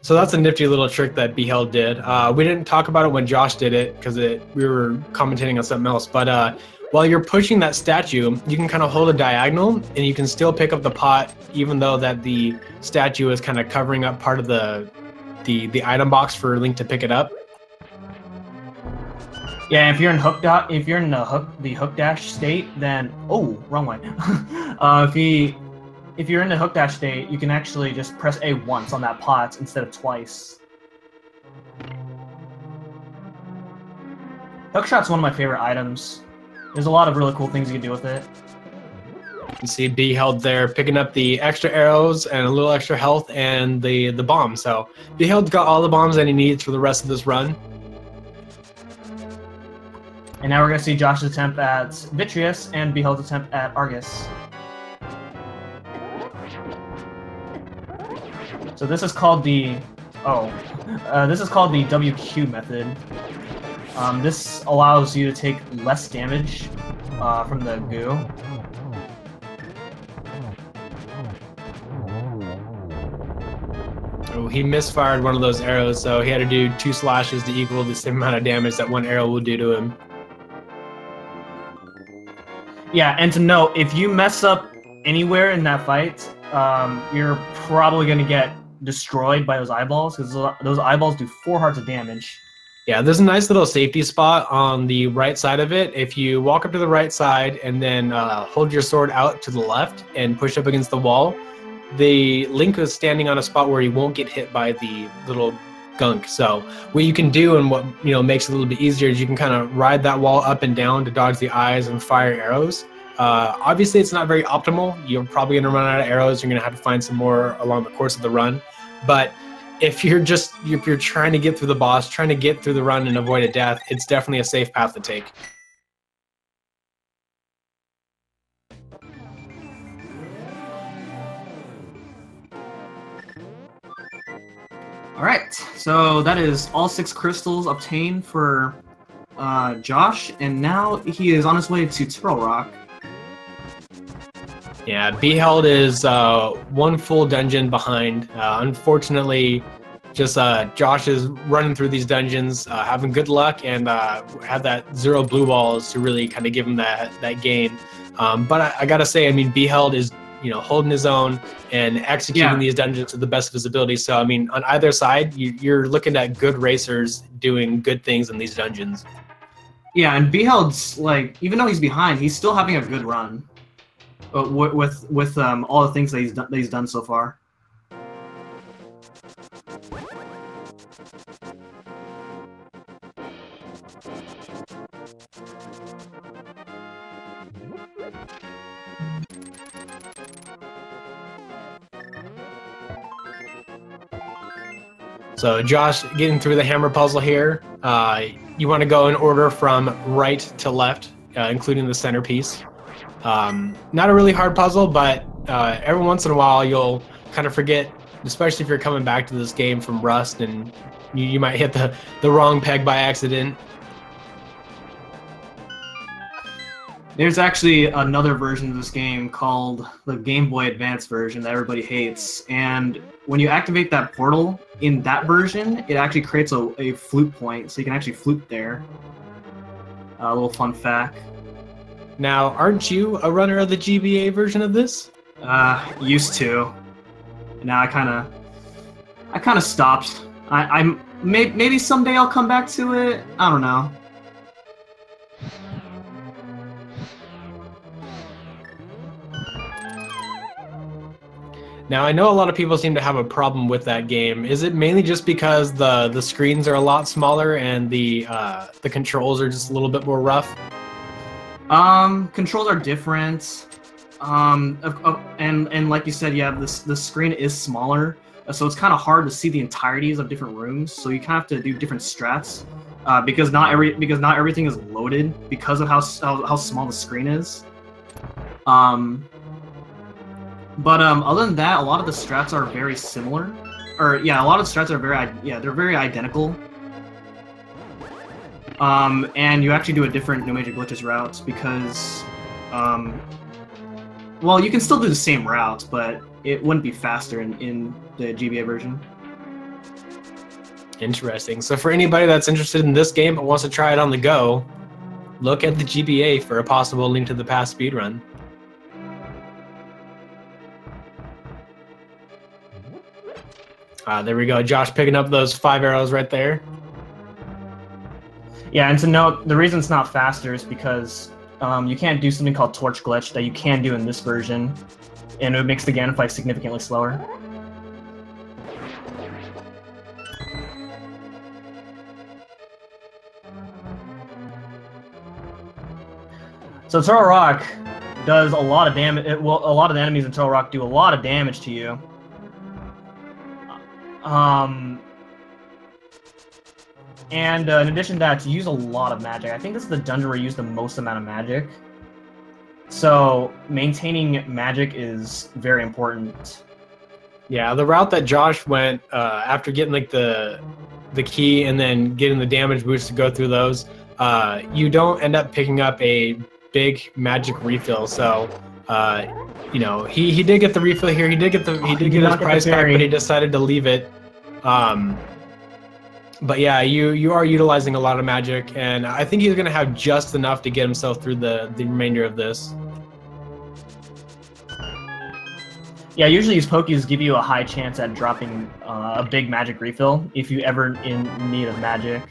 So that's a nifty little trick that Beheld did. We didn't talk about it when Josh did it because we were commentating on something else. But while you're pushing that statue, you can kind of hold a diagonal, and you can still pick up the pot, even though that the statue is kind of covering up part of the item box for Link to pick it up. Yeah, if you're in the hook dash state, then wrong way. If you're in the hook dash state, you can actually just press A once on that pot instead of twice. Hookshot's one of my favorite items. There's a lot of really cool things you can do with it. You see Beheld there picking up the extra arrows and a little extra health and the bomb. So Beheld's got all the bombs that he needs for the rest of this run. And now we're going to see Josh's attempt at Vitreous and Beheld's attempt at Argus. So this is called the WQ method. This allows you to take less damage from the goo. Oh, he misfired one of those arrows, so he had to do 2 slashes to equal the same amount of damage that one arrow will do to him. Yeah, and to note, if you mess up anywhere in that fight, you're probably going to get destroyed by those eyeballs, because those eyeballs do 4 hearts of damage. Yeah, there's a nice little safety spot on the right side of it. If you walk up to the right side and then hold your sword out to the left and push up against the wall, the Link is standing on a spot where he won't get hit by the little gunk. So what you can do, and what makes it a little bit easier, is you can kind of ride that wall up and down to dodge the eyes and fire arrows. Obviously, it's not very optimal. You're probably going to run out of arrows. You're going to have to find some more along the course of the run. But if you're trying to get through the boss, trying to get through the run and avoid a death, it's definitely a safe path to take. All right, so that is all 6 crystals obtained for Josh, and now he is on his way to Turtle Rock. Yeah, Beheld is one full dungeon behind. Unfortunately, just Josh is running through these dungeons, having good luck, and have that 0 blue balls to really kind of give him that gain. But I gotta say, I mean, Beheld is holding his own and executing these dungeons to the best of his ability. So I mean, on either side, you're looking at good racers doing good things in these dungeons. Yeah, and Beheld's like, even though he's behind, he's still having a good run. With all the things that he's done so far. So Josh, getting through the hammer puzzle here. You want to go in order from right to left, including the centerpiece. Not a really hard puzzle, but every once in a while you'll kind of forget, especially if you're coming back to this game from Rust, and you might hit the wrong peg by accident. There's actually another version of this game called the Game Boy Advance version that everybody hates, and when you activate that portal in that version, it actually creates a flute point, so you can actually flute there. A little fun fact. Now, aren't you a runner of the GBA version of this? Used to. Now I kind of stopped. Maybe someday I'll come back to it. I don't know. Now, I know a lot of people seem to have a problem with that game. Is it mainly just because the screens are a lot smaller and the controls are just a little bit more rough? Controls are different. And like you said, yeah, the screen is smaller, so it's kind of hard to see the entireties of different rooms. So you kind of have to do different strats, because not everything is loaded because of how small the screen is. But other than that, a lot of the strats are very similar, or yeah, a lot of strats are very identical. And you actually do a different No Major Glitches route because, well, you can still do the same route, but it wouldn't be faster in the GBA version. Interesting. So for anybody that's interested in this game but wants to try it on the go, look at the GBA for a possible Link to the Past speedrun. There we go. Josh picking up those 5 arrows right there. Yeah, and to note, the reason it's not faster is because you can't do something called Torch Glitch that you can do in this version, and it makes the Ganon fight significantly slower. So Turtle Rock does a lot of damage. A lot of the enemies in Turtle Rock do a lot of damage to you. And in addition to that, you use a lot of magic. I think this is the dungeon where you use the most amount of magic. So maintaining magic is very important. Yeah, the route that Josh went after getting like the key and then getting the damage boost to go through those, you don't end up picking up a big magic refill. So he did get the refill here. He did get his prize pack, but he decided to leave it. But yeah, you are utilizing a lot of magic, and I think he's gonna have just enough to get himself through the remainder of this. Yeah, usually these Pokies give you a high chance at dropping a big magic refill if you ever in need of magic.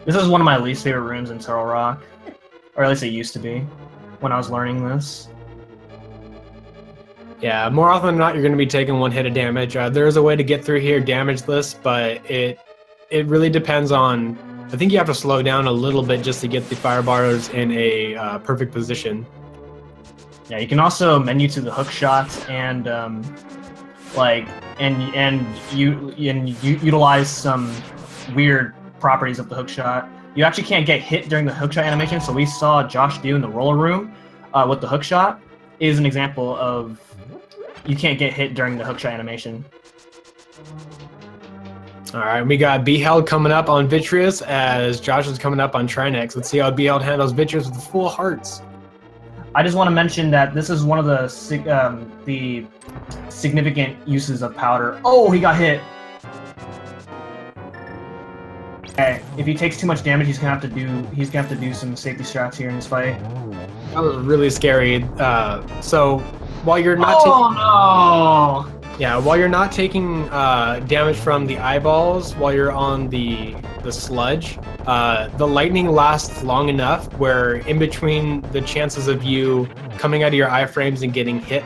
This is one of my least favorite rooms in Turtle Rock, or at least it used to be when I was learning this. Yeah, more often than not, you're going to be taking 1 hit of damage. There is a way to get through here damageless, but it really depends on. I think you have to slow down a little bit just to get the fire bars in a perfect position. Yeah, you can also menu to the hook shot and you utilize some weird properties of the hookshot. You actually can't get hit during the hookshot animation, so we saw Josh do in the roller room with the hookshot. is an example of you can't get hit during the hookshot animation. All right, we got Beheld coming up on Vitreous as Josh is coming up on Trinex. Let's see how Beheld handles Vitreous with full hearts. I just want to mention that this is one of the significant uses of powder. Oh, he got hit. Okay, if he takes too much damage, he's gonna have to do some safety strats here in this fight. That was really scary. So while you're not while you're not taking damage from the eyeballs while you're on the sludge, the lightning lasts long enough where in between the chances of you coming out of your iframes and getting hit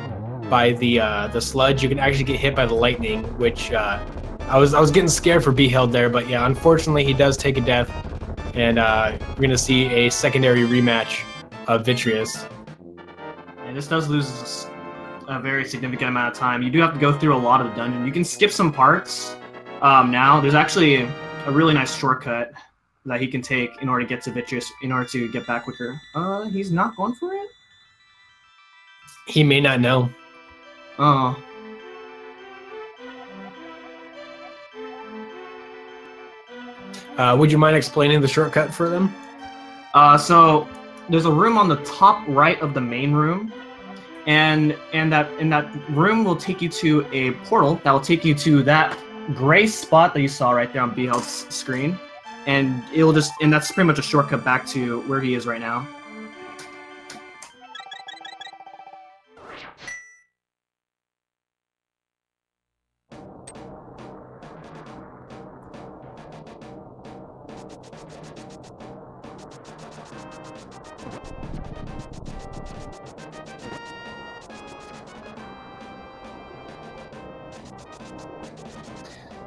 by the sludge, you can actually get hit by the lightning, which I was getting scared for Beheld there, but yeah, unfortunately he does take a death, and we're gonna see a secondary rematch of Vitreous. And this does lose a very significant amount of time. You do have to go through a lot of the dungeon. You can skip some parts. Now there's actually a really nice shortcut that he can take in order to get to Vitreous, in order to get back quicker. He's not going for it? He may not know. Oh. Would you mind explaining the shortcut for them? So there's a room on the top right of the main room, and that room will take you to a portal that will take you to that gray spot that you saw right there on Beheld's screen, and that's pretty much a shortcut back to where he is right now.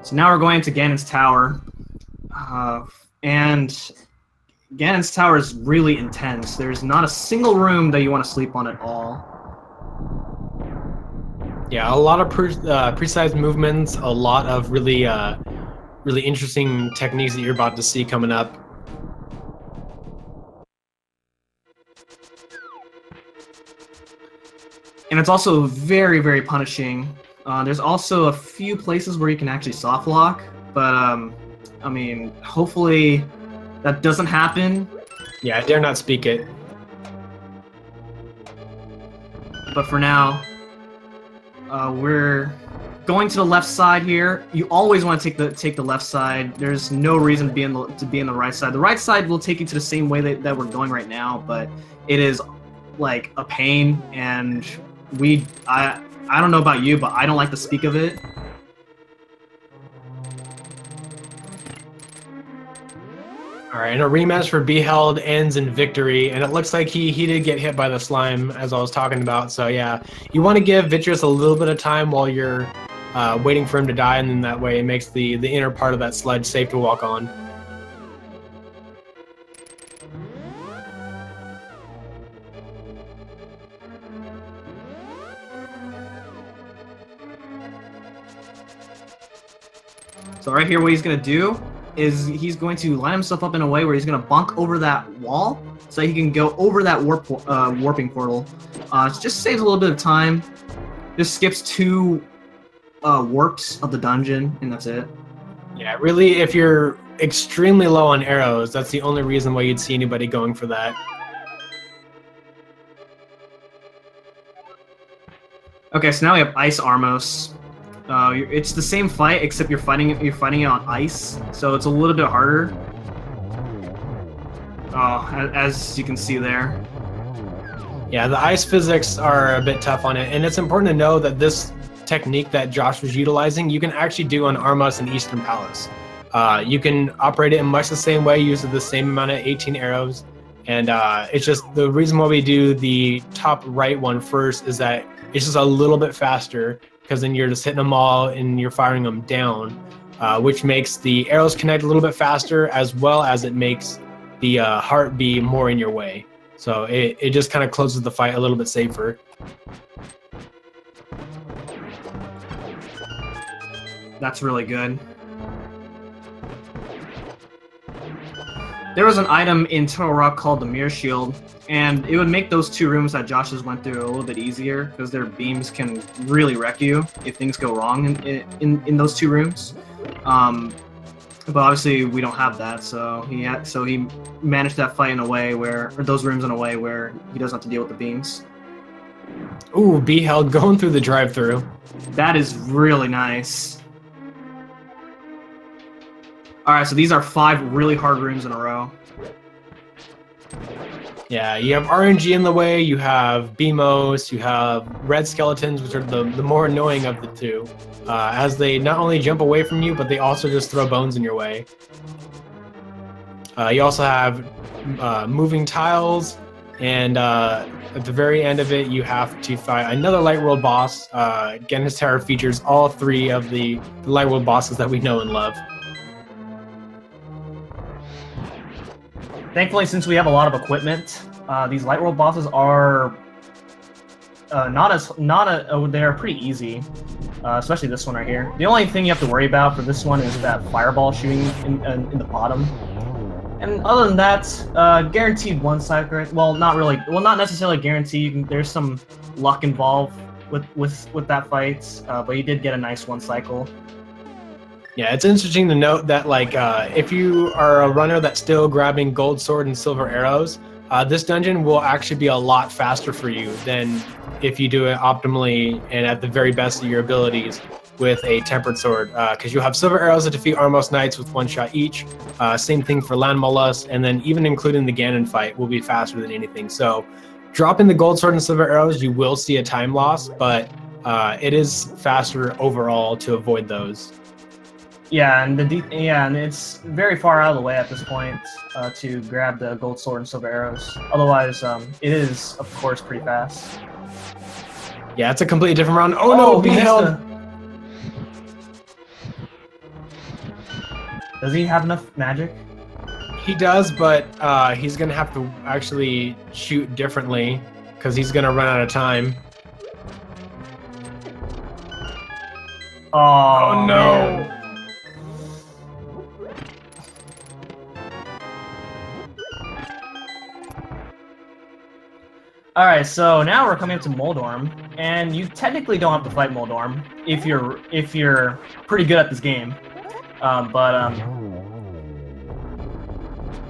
So now we're going to Ganon's Tower, and Ganon's Tower is really intense. There's not a single room that you want to sleep on at all. Yeah, a lot of precise movements, a lot of really interesting techniques that you're about to see coming up. And it's also very, very punishing. There's also a few places where you can actually soft lock, but I mean, hopefully that doesn't happen. Yeah, I dare not speak it. But for now, we're going to the left side here. You always want to take the left side. There's no reason to be in the right side. The right side will take you to the same way that we're going right now, but it is like a pain, and I don't know about you, but I don't like the speak of it. Alright, and a rematch for Beheld ends in victory, and it looks like he did get hit by the slime, as I was talking about, so yeah. You want to give Vitreous a little bit of time while you're waiting for him to die, and then that way it makes the inner part of that sludge safe to walk on. So right here, what he's going to do is he's going to line himself up in a way where he's going to bonk over that wall so he can go over that warping portal. It just saves a little bit of time. Just skips 2 warps of the dungeon, and that's it. Yeah, really, if you're extremely low on arrows, that's the only reason why you'd see anybody going for that. Okay, so now we have Ice Armos. It's the same fight, except you're fighting it on ice, so it's a little bit harder. As you can see there. Yeah, the ice physics are a bit tough on it, and it's important to know that this technique that Josh was utilizing, you can actually do on Armos and Eastern Palace. You can operate it in much the same way, use the same amount of 18 arrows, and it's just the reason why we do the top right one first is that it's just a little bit faster, because then you're just hitting them all and you're firing them down, which makes the arrows connect a little bit faster, as well as it makes the heart be more in your way. So it just kind of closes the fight a little bit safer. That's really good. There was an item in Turtle Rock called the Mirror Shield, and it would make those 2 rooms that Josh just went through a little bit easier because their beams can really wreck you if things go wrong in those 2 rooms. But obviously we don't have that, so he managed that fight in a way where, or those rooms in a way where he doesn't have to deal with the beams. Ooh, Beheld going through the drive-through. That is really nice. Alright, so these are 5 really hard rooms in a row. Yeah, you have RNG in the way, you have BMOs, you have red skeletons, which are the more annoying of the 2, as they not only jump away from you, but they also just throw bones in your way. You also have moving tiles, and at the very end of it, you have to fight another Light World boss. Again, his tower features all 3 of the Light World bosses that we know and love. Thankfully, since we have a lot of equipment, these Light World bosses are they're pretty easy, especially this one right here. The only thing you have to worry about for this one is that fireball shooting in the bottom. And other than that, guaranteed 1 cycle. Well, not really. Well, not necessarily guaranteed. There's some luck involved with that fight, but you did get a nice 1 cycle. Yeah, it's interesting to note that, like, if you are a runner that's still grabbing gold sword and silver arrows, this dungeon will actually be a lot faster for you than if you do it optimally and at the very best of your abilities with a tempered sword, because you'll have silver arrows that defeat Armos Knights with 1 shot each. Same thing for Land Mollusk, and then even including the Ganon fight will be faster than anything. So dropping the gold sword and silver arrows, you will see a time loss, but it is faster overall to avoid those. Yeah, and it's very far out of the way at this point to grab the gold sword and silver arrows. Otherwise, it is, of course, pretty fast. Yeah, it's a completely different round. Oh no, Beheld! Does he have enough magic? He does, but he's going to have to actually shoot differently because he's going to run out of time. Oh no! Man. Alright, so now we're coming up to Moldorm, and you technically don't have to fight Moldorm if you're pretty good at this game.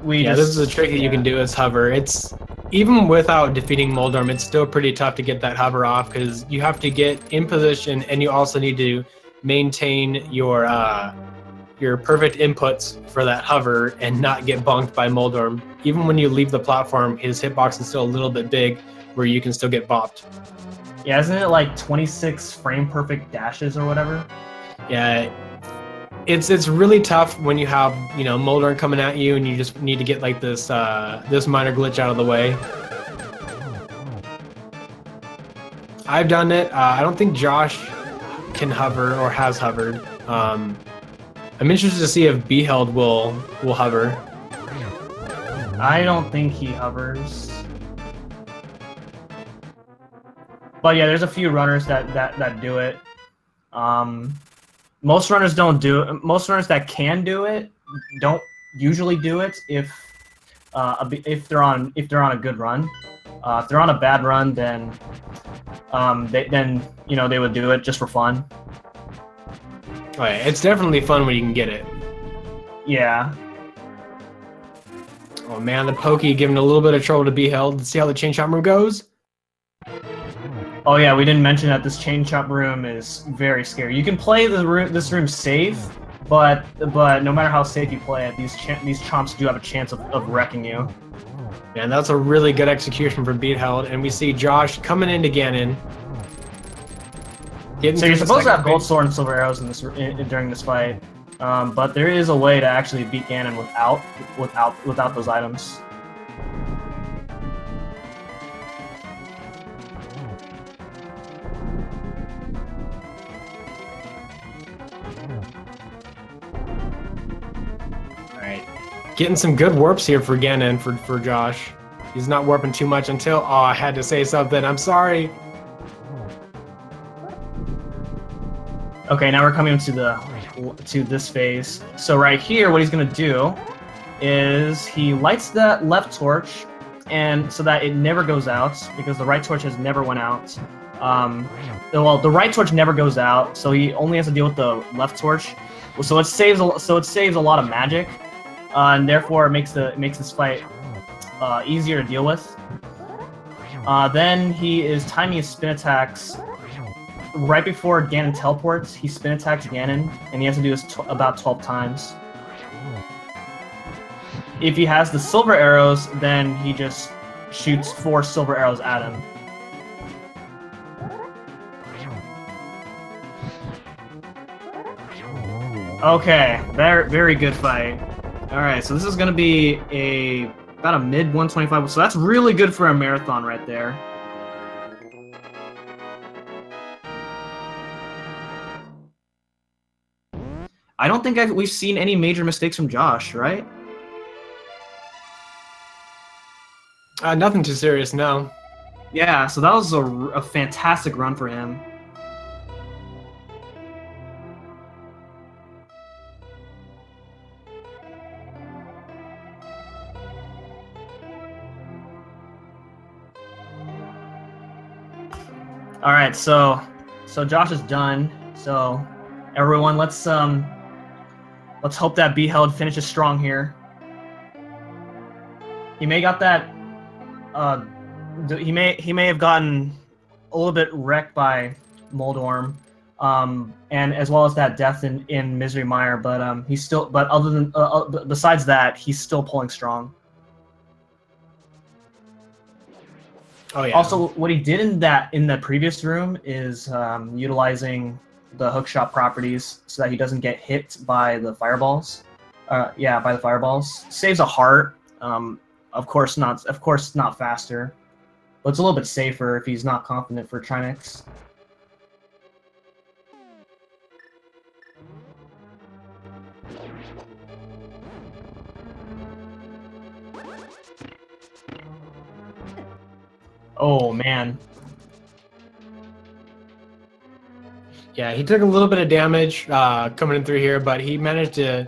This is a trick that you can do is hover. It's even without defeating Moldorm, it's still pretty tough to get that hover off because you have to get in position, and you also need to maintain your perfect inputs for that hover and not get bonked by Moldorm. Even when you leave the platform, his hitbox is still a little bit big, where you can still get bopped. Yeah, isn't it like 26 frame perfect dashes or whatever? Yeah, it's really tough when you have, you know, Moldorm coming at you and you just need to get like this this minor glitch out of the way. I've done it. I don't think Josh can hover or has hovered. I'm interested to see if Beheld will hover. I don't think he hovers. But yeah, there's a few runners that do it. Most runners don't do it. Most runners that can do it don't usually do it if they're on a good run. If they're on a bad run, then you know, they would do it just for fun. Oh yeah, it's definitely fun when you can get it. Yeah. Oh man, the Pokey giving a little bit of trouble to Beheld. Let's see how the chain chomp room goes. Oh yeah, we didn't mention that this chain chomp room is very scary. You can play this room safe, but no matter how safe you play it, these chomps do have a chance of wrecking you. Man, that's a really good execution from Beheld, and we see Josh coming into Ganon. So you're supposed to have gold sword and silver arrows during this fight, but there is a way to actually beat Ganon without those items. Alright. Getting some good warps here for Ganon, for Josh. He's not warping too much until... Oh, I had to say something. I'm sorry. Okay, now we're coming to this phase. So right here, what he's gonna do is he lights that left torch, and so that it never goes out because the right torch has never went out. Well, the right torch never goes out, so he only has to deal with the left torch. So it saves a lot of magic, and therefore it makes this fight easier to deal with. Then he is timing his spin attacks right before Ganon teleports. He spin attacks Ganon, and he has to do this about 12 times. If he has the silver arrows, then he just shoots 4 silver arrows at him. Okay, very good fight. Alright, so this is going to be about a mid 125, so that's really good for a marathon right there. I don't think we've seen any major mistakes from Josh, right? Nothing too serious, no. Yeah, so that was a fantastic run for him. All right, so Josh is done. So everyone, let's hope that Beheld finishes strong here. He may got that. He may have gotten a little bit wrecked by Moldorm, and as well as that death in Misery Mire. But he's still. But other than besides that, he's still pulling strong. Oh yeah. Also, what he did in the previous room is utilizing the hookshot properties so that he doesn't get hit by the fireballs. Yeah, by the fireballs. Saves a heart. Of course not faster, but it's a little bit safer if he's not confident for Trinix. Oh, man. Yeah, he took a little bit of damage coming in through here, but he managed to...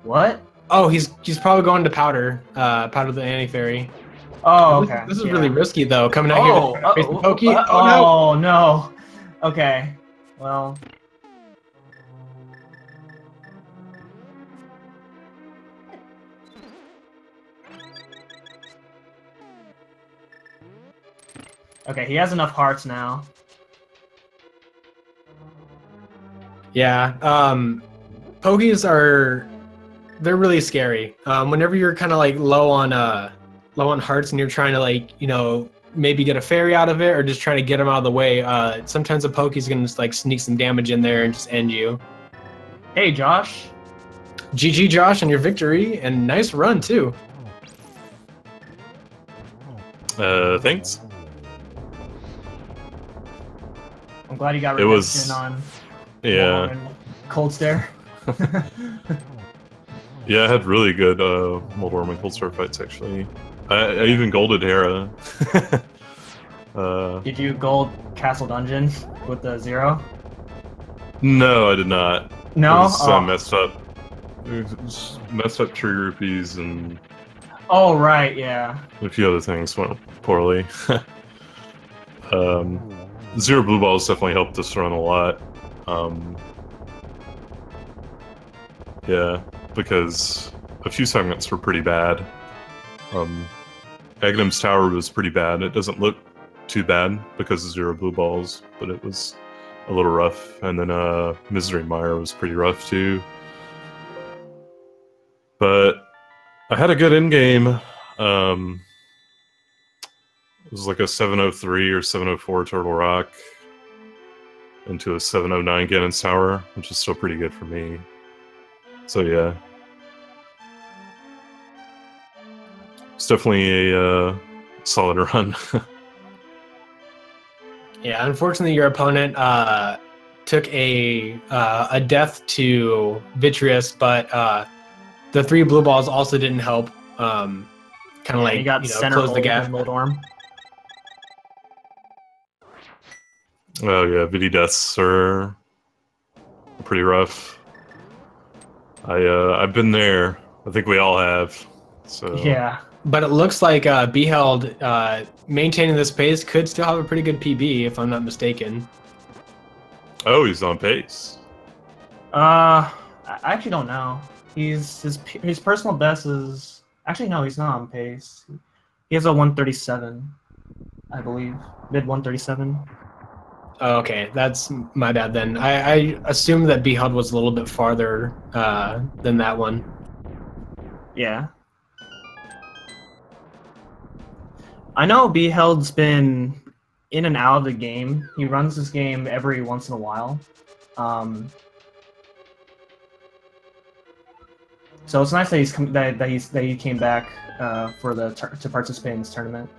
What? Oh, he's probably going to Powder the Anti-Fairy. Oh, okay. This is really risky, though, coming out here to face the Pokey. Oh, no. Okay. Well... Okay, he has enough hearts now. Yeah, Pokies they're really scary. Whenever you're kind of like low on hearts and you're trying to like, you know, maybe get a fairy out of it or just trying to get them out of the way, sometimes a Pokey's gonna just like sneak some damage in there and just end you. Hey, Josh. GG, Josh, on your victory, and nice run too. Thanks. I'm glad you got redemption on. Yeah. Cold Stare. Yeah, I had really good Moldorm and Cold Stare fights actually. I even golded Hera. Did you gold Castle Dungeon with the 0? No, I did not. No? It was messed up. It was messed up tree rupees and... Oh, right, yeah. A few other things went poorly. 0 blue balls definitely helped this run a lot. Yeah, because a few segments were pretty bad. Aghanim's Tower was pretty bad. It doesn't look too bad because of 0 blue balls, but it was a little rough. And then Misery Mire was pretty rough too. But I had a good endgame. It was like a 703 or 704 Turtle Rock into a 709 Ganon's Tower, which is still pretty good for me. So yeah. It's definitely a solid run. Yeah, unfortunately your opponent took a death to Vitreous, but the 3 blue balls also didn't help. Kind of like, you got close the gap. Moldorm. Oh yeah, Vidi deaths are pretty rough. I've been there I think we all have. So Yeah. But it looks like Beheld maintaining this pace could still have a pretty good PB, if I'm not mistaken. Oh, he's on pace. I actually don't know. His personal best is actually no, he's not on pace. He has a 137, I believe, mid 137. Oh, okay, that's my bad then. I assumed that Beheld was a little bit farther than that one. Yeah. I know Beheld's been in and out of the game. He runs this game every once in a while. So it's nice that he came back for to participate in this tournament.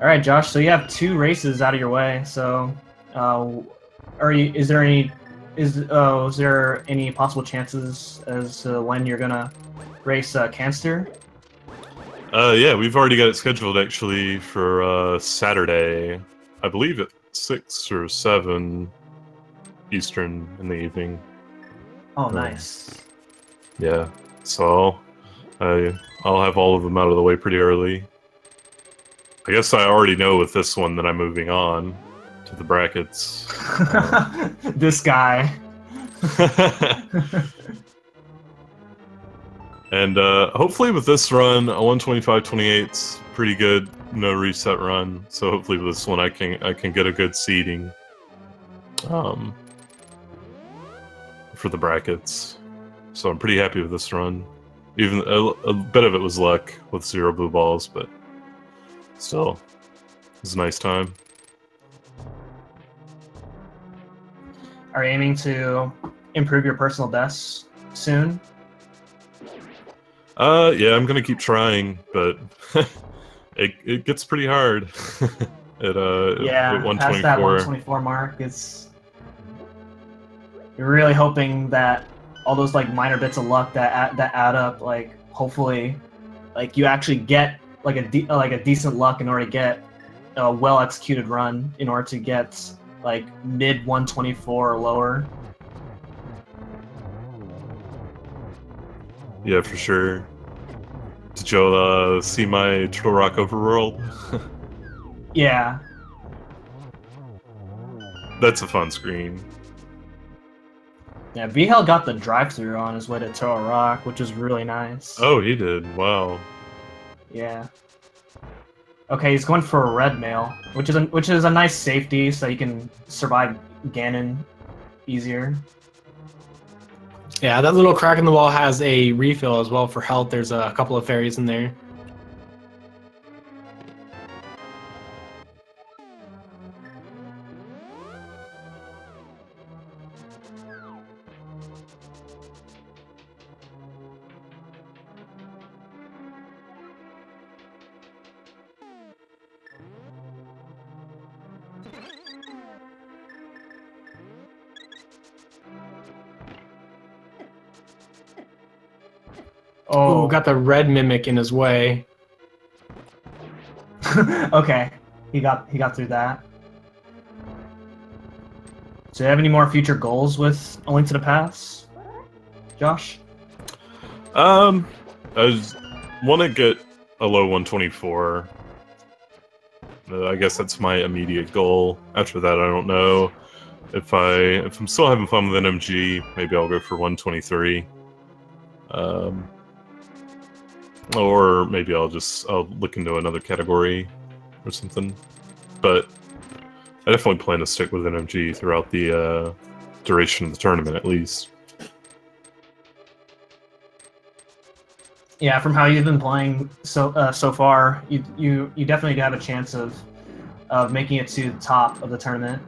All right, Josh. So you have 2 races out of your way. So, is there any possible chances as to when you're gonna race Canster? Yeah, we've already got it scheduled actually for Saturday. I believe at 6 or 7 Eastern in the evening. Oh, nice. Yeah, so I'll have all of them out of the way pretty early. I guess I already know with this one that I'm moving on to the brackets. This guy. And hopefully with this run, a 125.28's pretty good, no reset run. So hopefully with this one I can get a good seeding for the brackets. So I'm pretty happy with this run. Even a bit of it was luck with 0 blue balls, but still, it was a nice time. Are you aiming to improve your personal best soon? Yeah, I'm gonna keep trying, but it gets pretty hard. At 124. Past that 124 mark, you're really hoping that all those like minor bits of luck that add up, like hopefully, like you actually get like a decent luck in order to get a well executed run in order to get like mid 124 or lower. Yeah, for sure. Did you see my Turtle Rock Overworld? Yeah. That's a fun screen. Yeah, Beheld got the drive-through on his way to Turtle Rock, which is really nice. Oh, he did. Wow. Yeah. Okay, he's going for a red mail, which is a nice safety, so you can survive Ganon easier. Yeah, that little crack in the wall has a refill as well for health. There's a couple of fairies in there. Oh, Ooh, got the red mimic in his way. okay. He got through that. So, do you have any more future goals with A Link to the Past, Josh? I want to get a low 124. I guess that's my immediate goal. After that, I don't know. If I'm still having fun with NMG, maybe I'll go for 123. Or maybe I'll look into another category or something. But I definitely plan to stick with NMG throughout the duration of the tournament, at least. Yeah, from how you've been playing so far, you definitely have a chance of making it to the top of the tournament.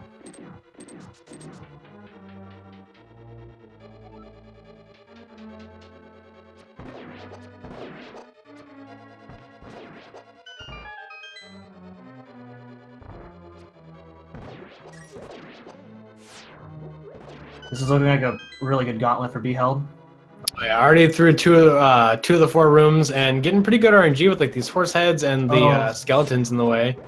This is looking like a really good gauntlet for Beheld. I already threw two of the 4 rooms and getting pretty good RNG with like these horse heads and the skeletons in the way.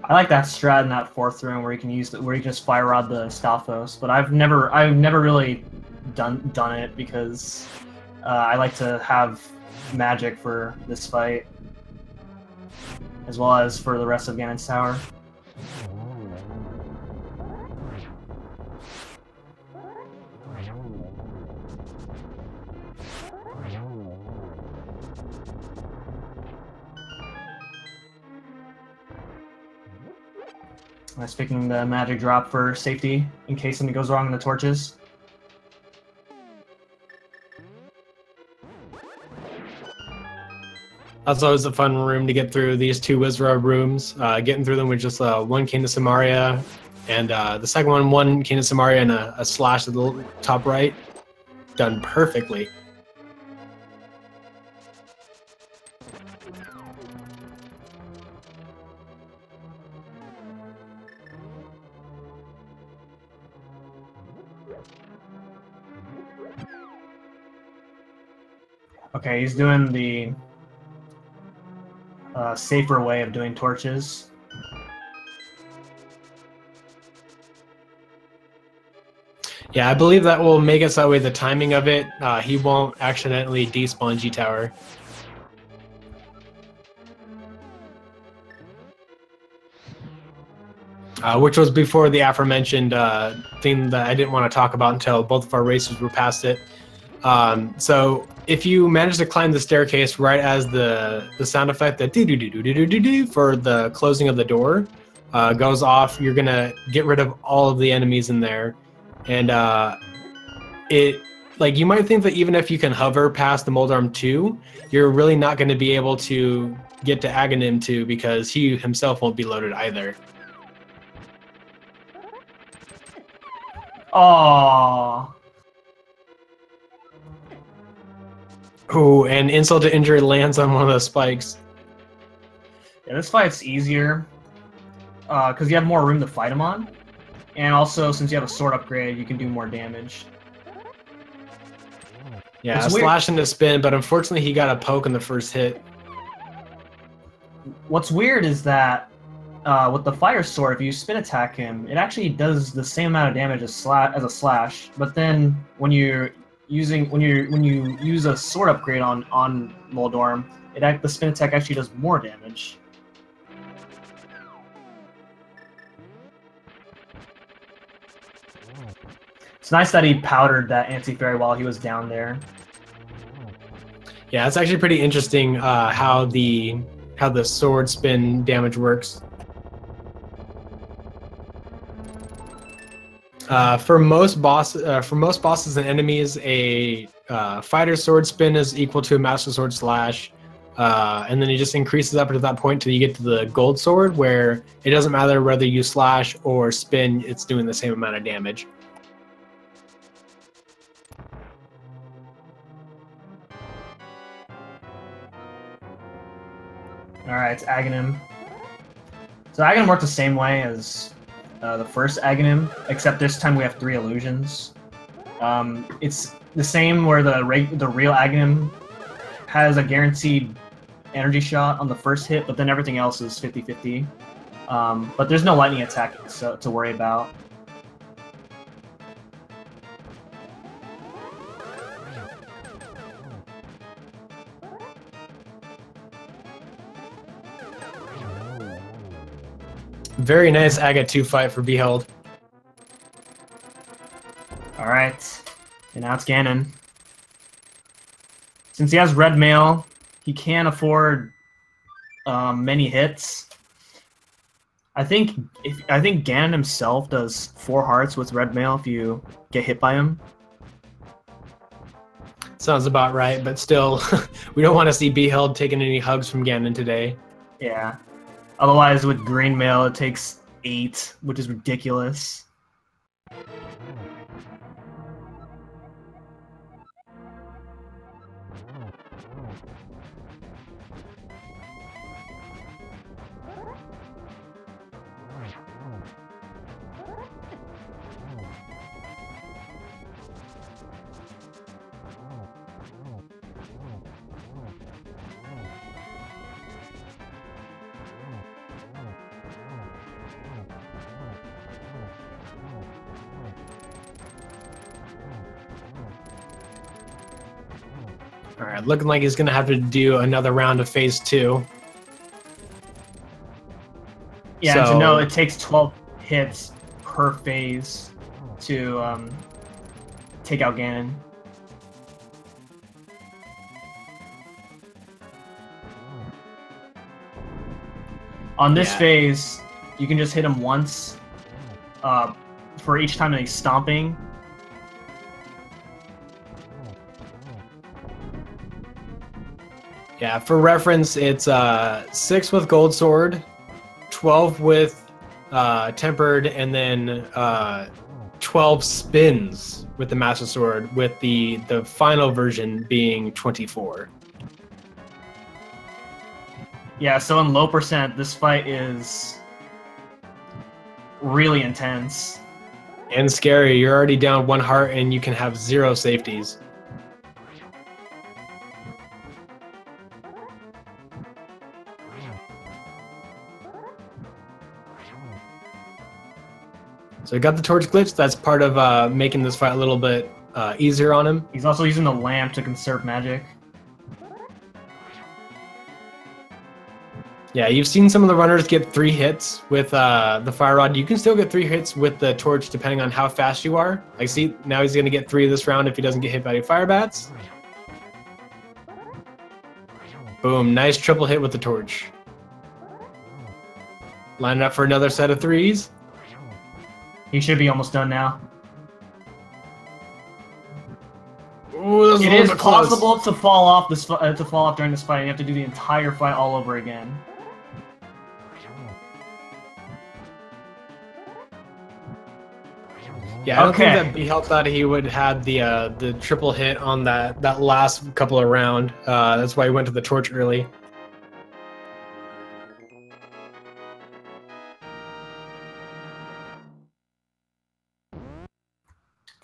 I like that strat in that 4th room where you can just fire rod the Stalfos, but I've never really done it because I like to have magic for this fight, as well as for the rest of Ganon's tower. I was picking the magic drop for safety in case something goes wrong in the torches. That's always a fun room to get through, these 2 Wizra rooms. Getting through them with just 1 King of Samaria, and the second one King of Samaria and a slash at the top right. Done perfectly. Okay, he's doing the safer way of doing torches. Yeah, I believe that will make it so that way the timing of it, he won't accidentally despawn G-Tower. Which was before the aforementioned thing that I didn't want to talk about until both of our racers were past it. So if you manage to climb the staircase right as the sound effect that do-do-do-do-do-do-do for the closing of the door goes off, you're gonna get rid of all of the enemies in there, and you might think that even if you can hover past the Moldarm 2, you're really not going to be able to get to Aghanim 2 because he himself won't be loaded either. Aww. Ooh, and insult to injury lands on one of those spikes. Yeah, this fight's easier because you have more room to fight him on, and also since you have a sword upgrade, you can do more damage. Yeah, a slash and a spin, but unfortunately he got a poke in the first hit. What's weird is that with the fire sword, if you spin attack him, it actually does the same amount of damage as a slash. But then when you use a sword upgrade on Moldorm, the spin attack actually does more damage. It's nice that he powdered that anti-fairy while he was down there. Yeah, it's actually pretty interesting how the sword spin damage works. For most bosses and enemies, a fighter sword spin is equal to a master sword slash, and then it just increases up to that point till you get to the gold sword, where it doesn't matter whether you slash or spin; it's doing the same amount of damage. Alright, it's Aghanim. So Aghanim worked the same way as the first Aghanim, except this time we have 3 illusions. It's the same where the real Aghanim has a guaranteed energy shot on the first hit, but then everything else is 50-50. But there's no lightning attack to worry about. Very nice Aga 2 fight for Beheld. Alright, and now it's Ganon. Since he has red mail, he can afford many hits. I think Ganon himself does 4 hearts with red mail if you get hit by him. Sounds about right, but still, we don't want to see Beheld taking any hugs from Ganon today. Yeah. Otherwise, with green mail, it takes 8, which is ridiculous. All right, looking like he's gonna have to do another round of phase 2. Yeah, and to know it takes 12 hits per phase to take out Ganon. On this phase, you can just hit him once for each time that he's stomping. Yeah, for reference, it's 6 with Gold Sword, 12 with Tempered, and then 12 spins with the Master Sword, with the final version being 24. Yeah, so in low percent, this fight is really intense. And scary. You're already down 1 heart and you can have 0 safeties. So he got the torch glitch. That's part of making this fight a little bit easier on him. He's also using the lamp to conserve magic. Yeah, you've seen some of the runners get 3 hits with the fire rod. You can still get 3 hits with the torch depending on how fast you are. Like, see, now he's going to get 3 this round if he doesn't get hit by any fire bats. Boom, nice triple hit with the torch. Lining up for another set of 3s. He should be almost done now. Ooh, it is possible to fall off during this fight. You have to do the entire fight all over again. Yeah, I don't think that Beheld thought he would have the triple hit on that last couple of round. That's why he went to the torch early.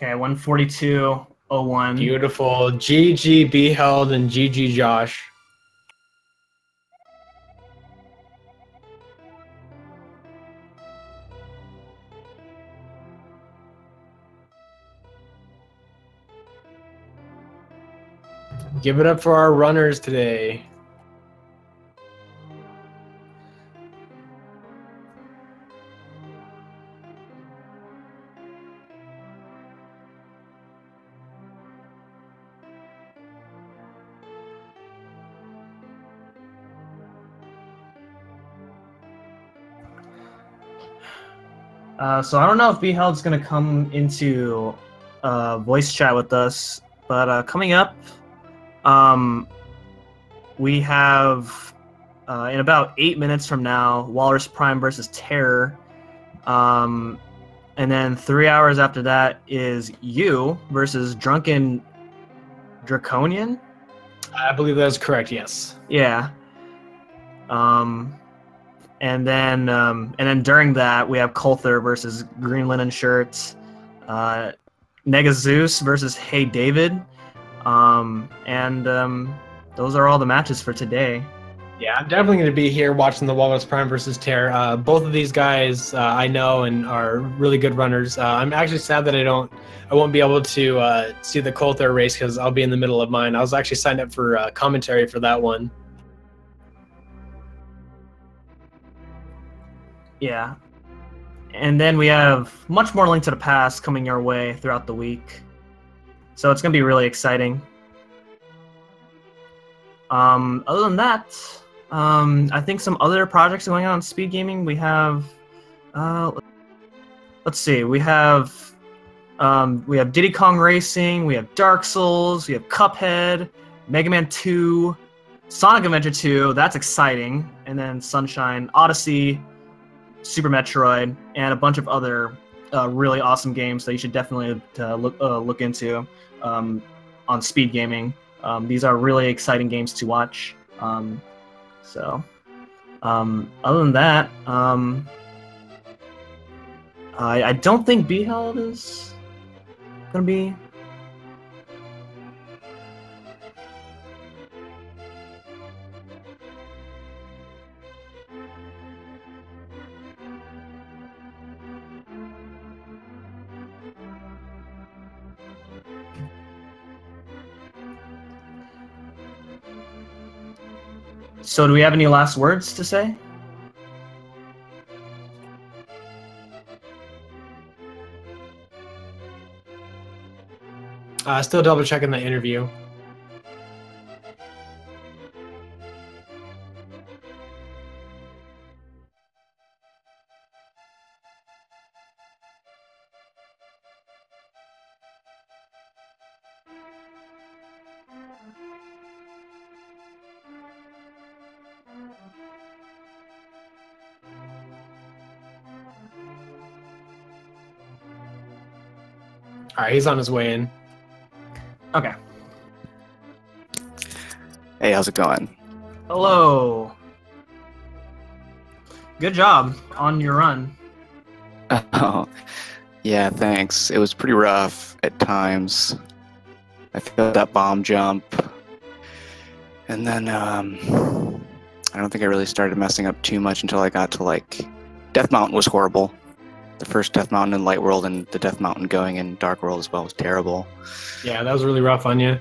Okay, 142.01. Beautiful. GG Beheld and GG Josh. Give it up for our runners today. So I don't know if Beheld's going to come into voice chat with us, but coming up, we have in about 8 minutes from now, Walrus Prime versus Terror, and then 3 hours after that is you versus Drunken Draconian. I believe that is correct. Yes. Yeah. And then during that we have Coulter versus Green Linen Shirts, Nega Zeus versus Hey David, those are all the matches for today. Yeah, I'm definitely going to be here watching the Walrus Prime versus Terror. Both of these guys I know and are really good runners. I'm actually sad that I won't be able to see the Coulter race because I'll be in the middle of mine. I was actually signed up for commentary for that one. Yeah. And then we have much more Link to the Past coming your way throughout the week. So it's going to be really exciting. Other than that, I think some other projects going on in speed gaming. We have, let's see, we have Diddy Kong Racing, we have Dark Souls, we have Cuphead, Mega Man 2, Sonic Adventure 2, that's exciting, and then Sunshine, Odyssey, Super Metroid, and a bunch of other really awesome games that you should definitely look into on speed gaming. These are really exciting games to watch. Other than that, I don't think Beheld is gonna be. So do we have any last words to say? Still double checking the interview. All right, he's on his way in. Okay. Hey, how's it going? Hello. Good job on your run. Oh, yeah, thanks. It was pretty rough at times. I failed that bomb jump. And then, I don't think I really started messing up too much until I got to, like, Death Mountain was horrible. The first Death Mountain in Light World and the Death Mountain going in Dark World as well was terrible. Yeah, that was really rough on you.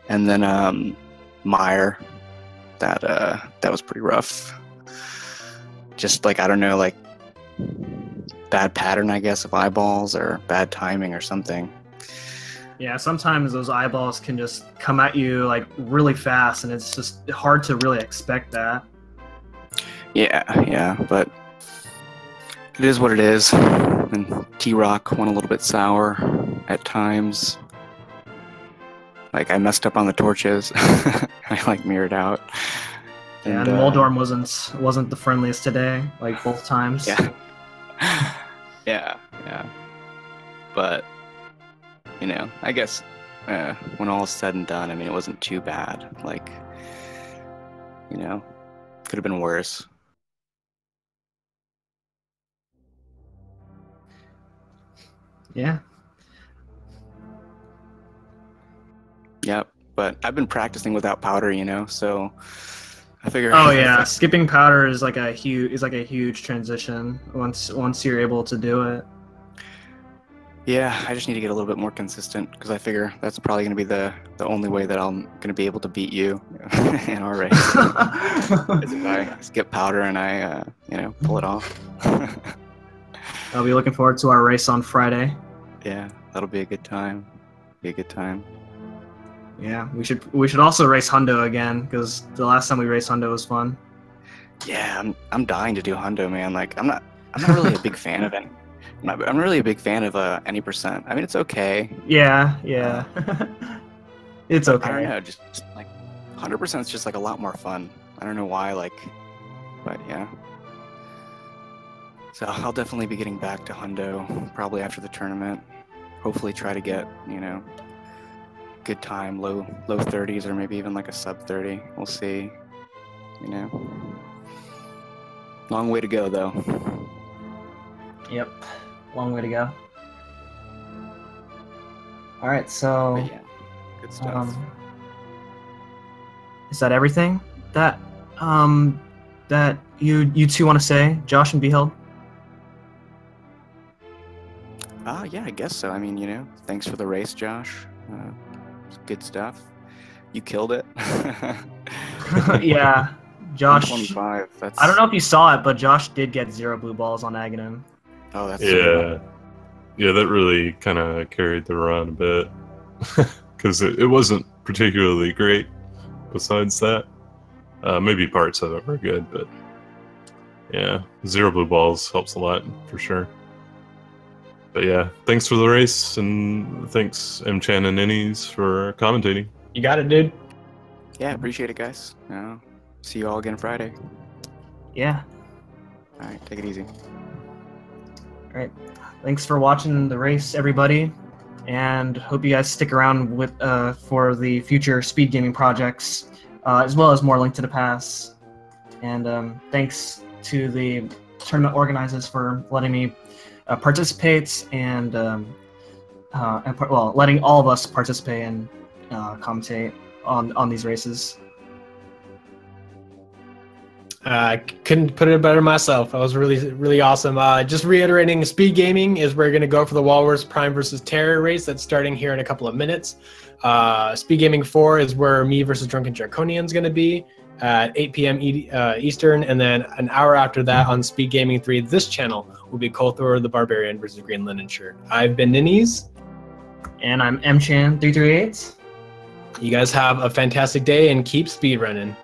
And then, Mire, that was pretty rough. Just like, I don't know, like, bad pattern, I guess, of eyeballs or bad timing or something. Yeah, sometimes those eyeballs can just come at you like really fast, and it's just hard to really expect that. Yeah, but it is what it is. And T-Rock went a little bit sour at times. Like, I messed up on the torches. I like mirrored out. And Moldorm wasn't the friendliest today, like both times. Yeah. yeah. But, you know, I guess when all is said and done, I mean, it wasn't too bad. Like, you know, could have been worse. Yeah. Yep. But I've been practicing without powder, you know, so I figure. Oh yeah, skipping powder is like a huge transition once you're able to do it. Yeah, I just need to get a little bit more consistent because I figure that's probably going to be the only way that I'm going to be able to beat you in our race. Is if I skip powder and I, pull it off. I'll be looking forward to our race on Friday. Yeah, that'll be a good time. Yeah, we should also race Hundo again because the last time we raced Hundo was fun. Yeah, I'm dying to do Hundo, man. Like, I'm not really a big fan of it. I'm really a big fan of any percent. I mean, it's okay. Yeah. It's okay. I don't know, just like 100% is just like a lot more fun. I don't know why, like, but yeah. So I'll definitely be getting back to Hundo probably after the tournament. Hopefully, try to get good time, low 30s or maybe even like a sub 30. We'll see. Long way to go though. Yep. Long way to go. All right, so But yeah, good stuff. Is that everything that you two want to say, Josh and Beheld? Yeah, I guess so. I mean, thanks for the race, Josh. Good stuff. You killed it. Yeah, Josh. 125. That's... I don't know if you saw it, but Josh did get 0 blue balls on Aghanim. Oh, that's yeah. That really kind of carried the run a bit because it wasn't particularly great. Besides that, maybe parts of it were good, but yeah, 0 blue balls helps a lot for sure. But yeah, thanks for the race, and thanks M-Chan and Ninnies for commentating. You got it, dude. Yeah, appreciate it, guys. See you all again Friday. Yeah. All right, take it easy. All right. Thanks for watching the race, everybody, and hope you guys stick around with for the future speed gaming projects, as well as more Link to the Past. And thanks to the tournament organizers for letting me participate and letting all of us participate and commentate on these races. Couldn't put it better myself. That was really awesome. Just reiterating, Speed Gaming is where you're going to go for the Walrus Prime versus Terror race. That's starting here in a couple of minutes. Speed Gaming 4 is where me versus Drunken Draconian is going to be at 8 p.m. Eastern, and then an hour after that on Speed Gaming 3, this channel will be Kolthor the Barbarian versus Green Linen Shirt. I've been Ninnies. And I'm MChan338. You guys have a fantastic day and keep speed running.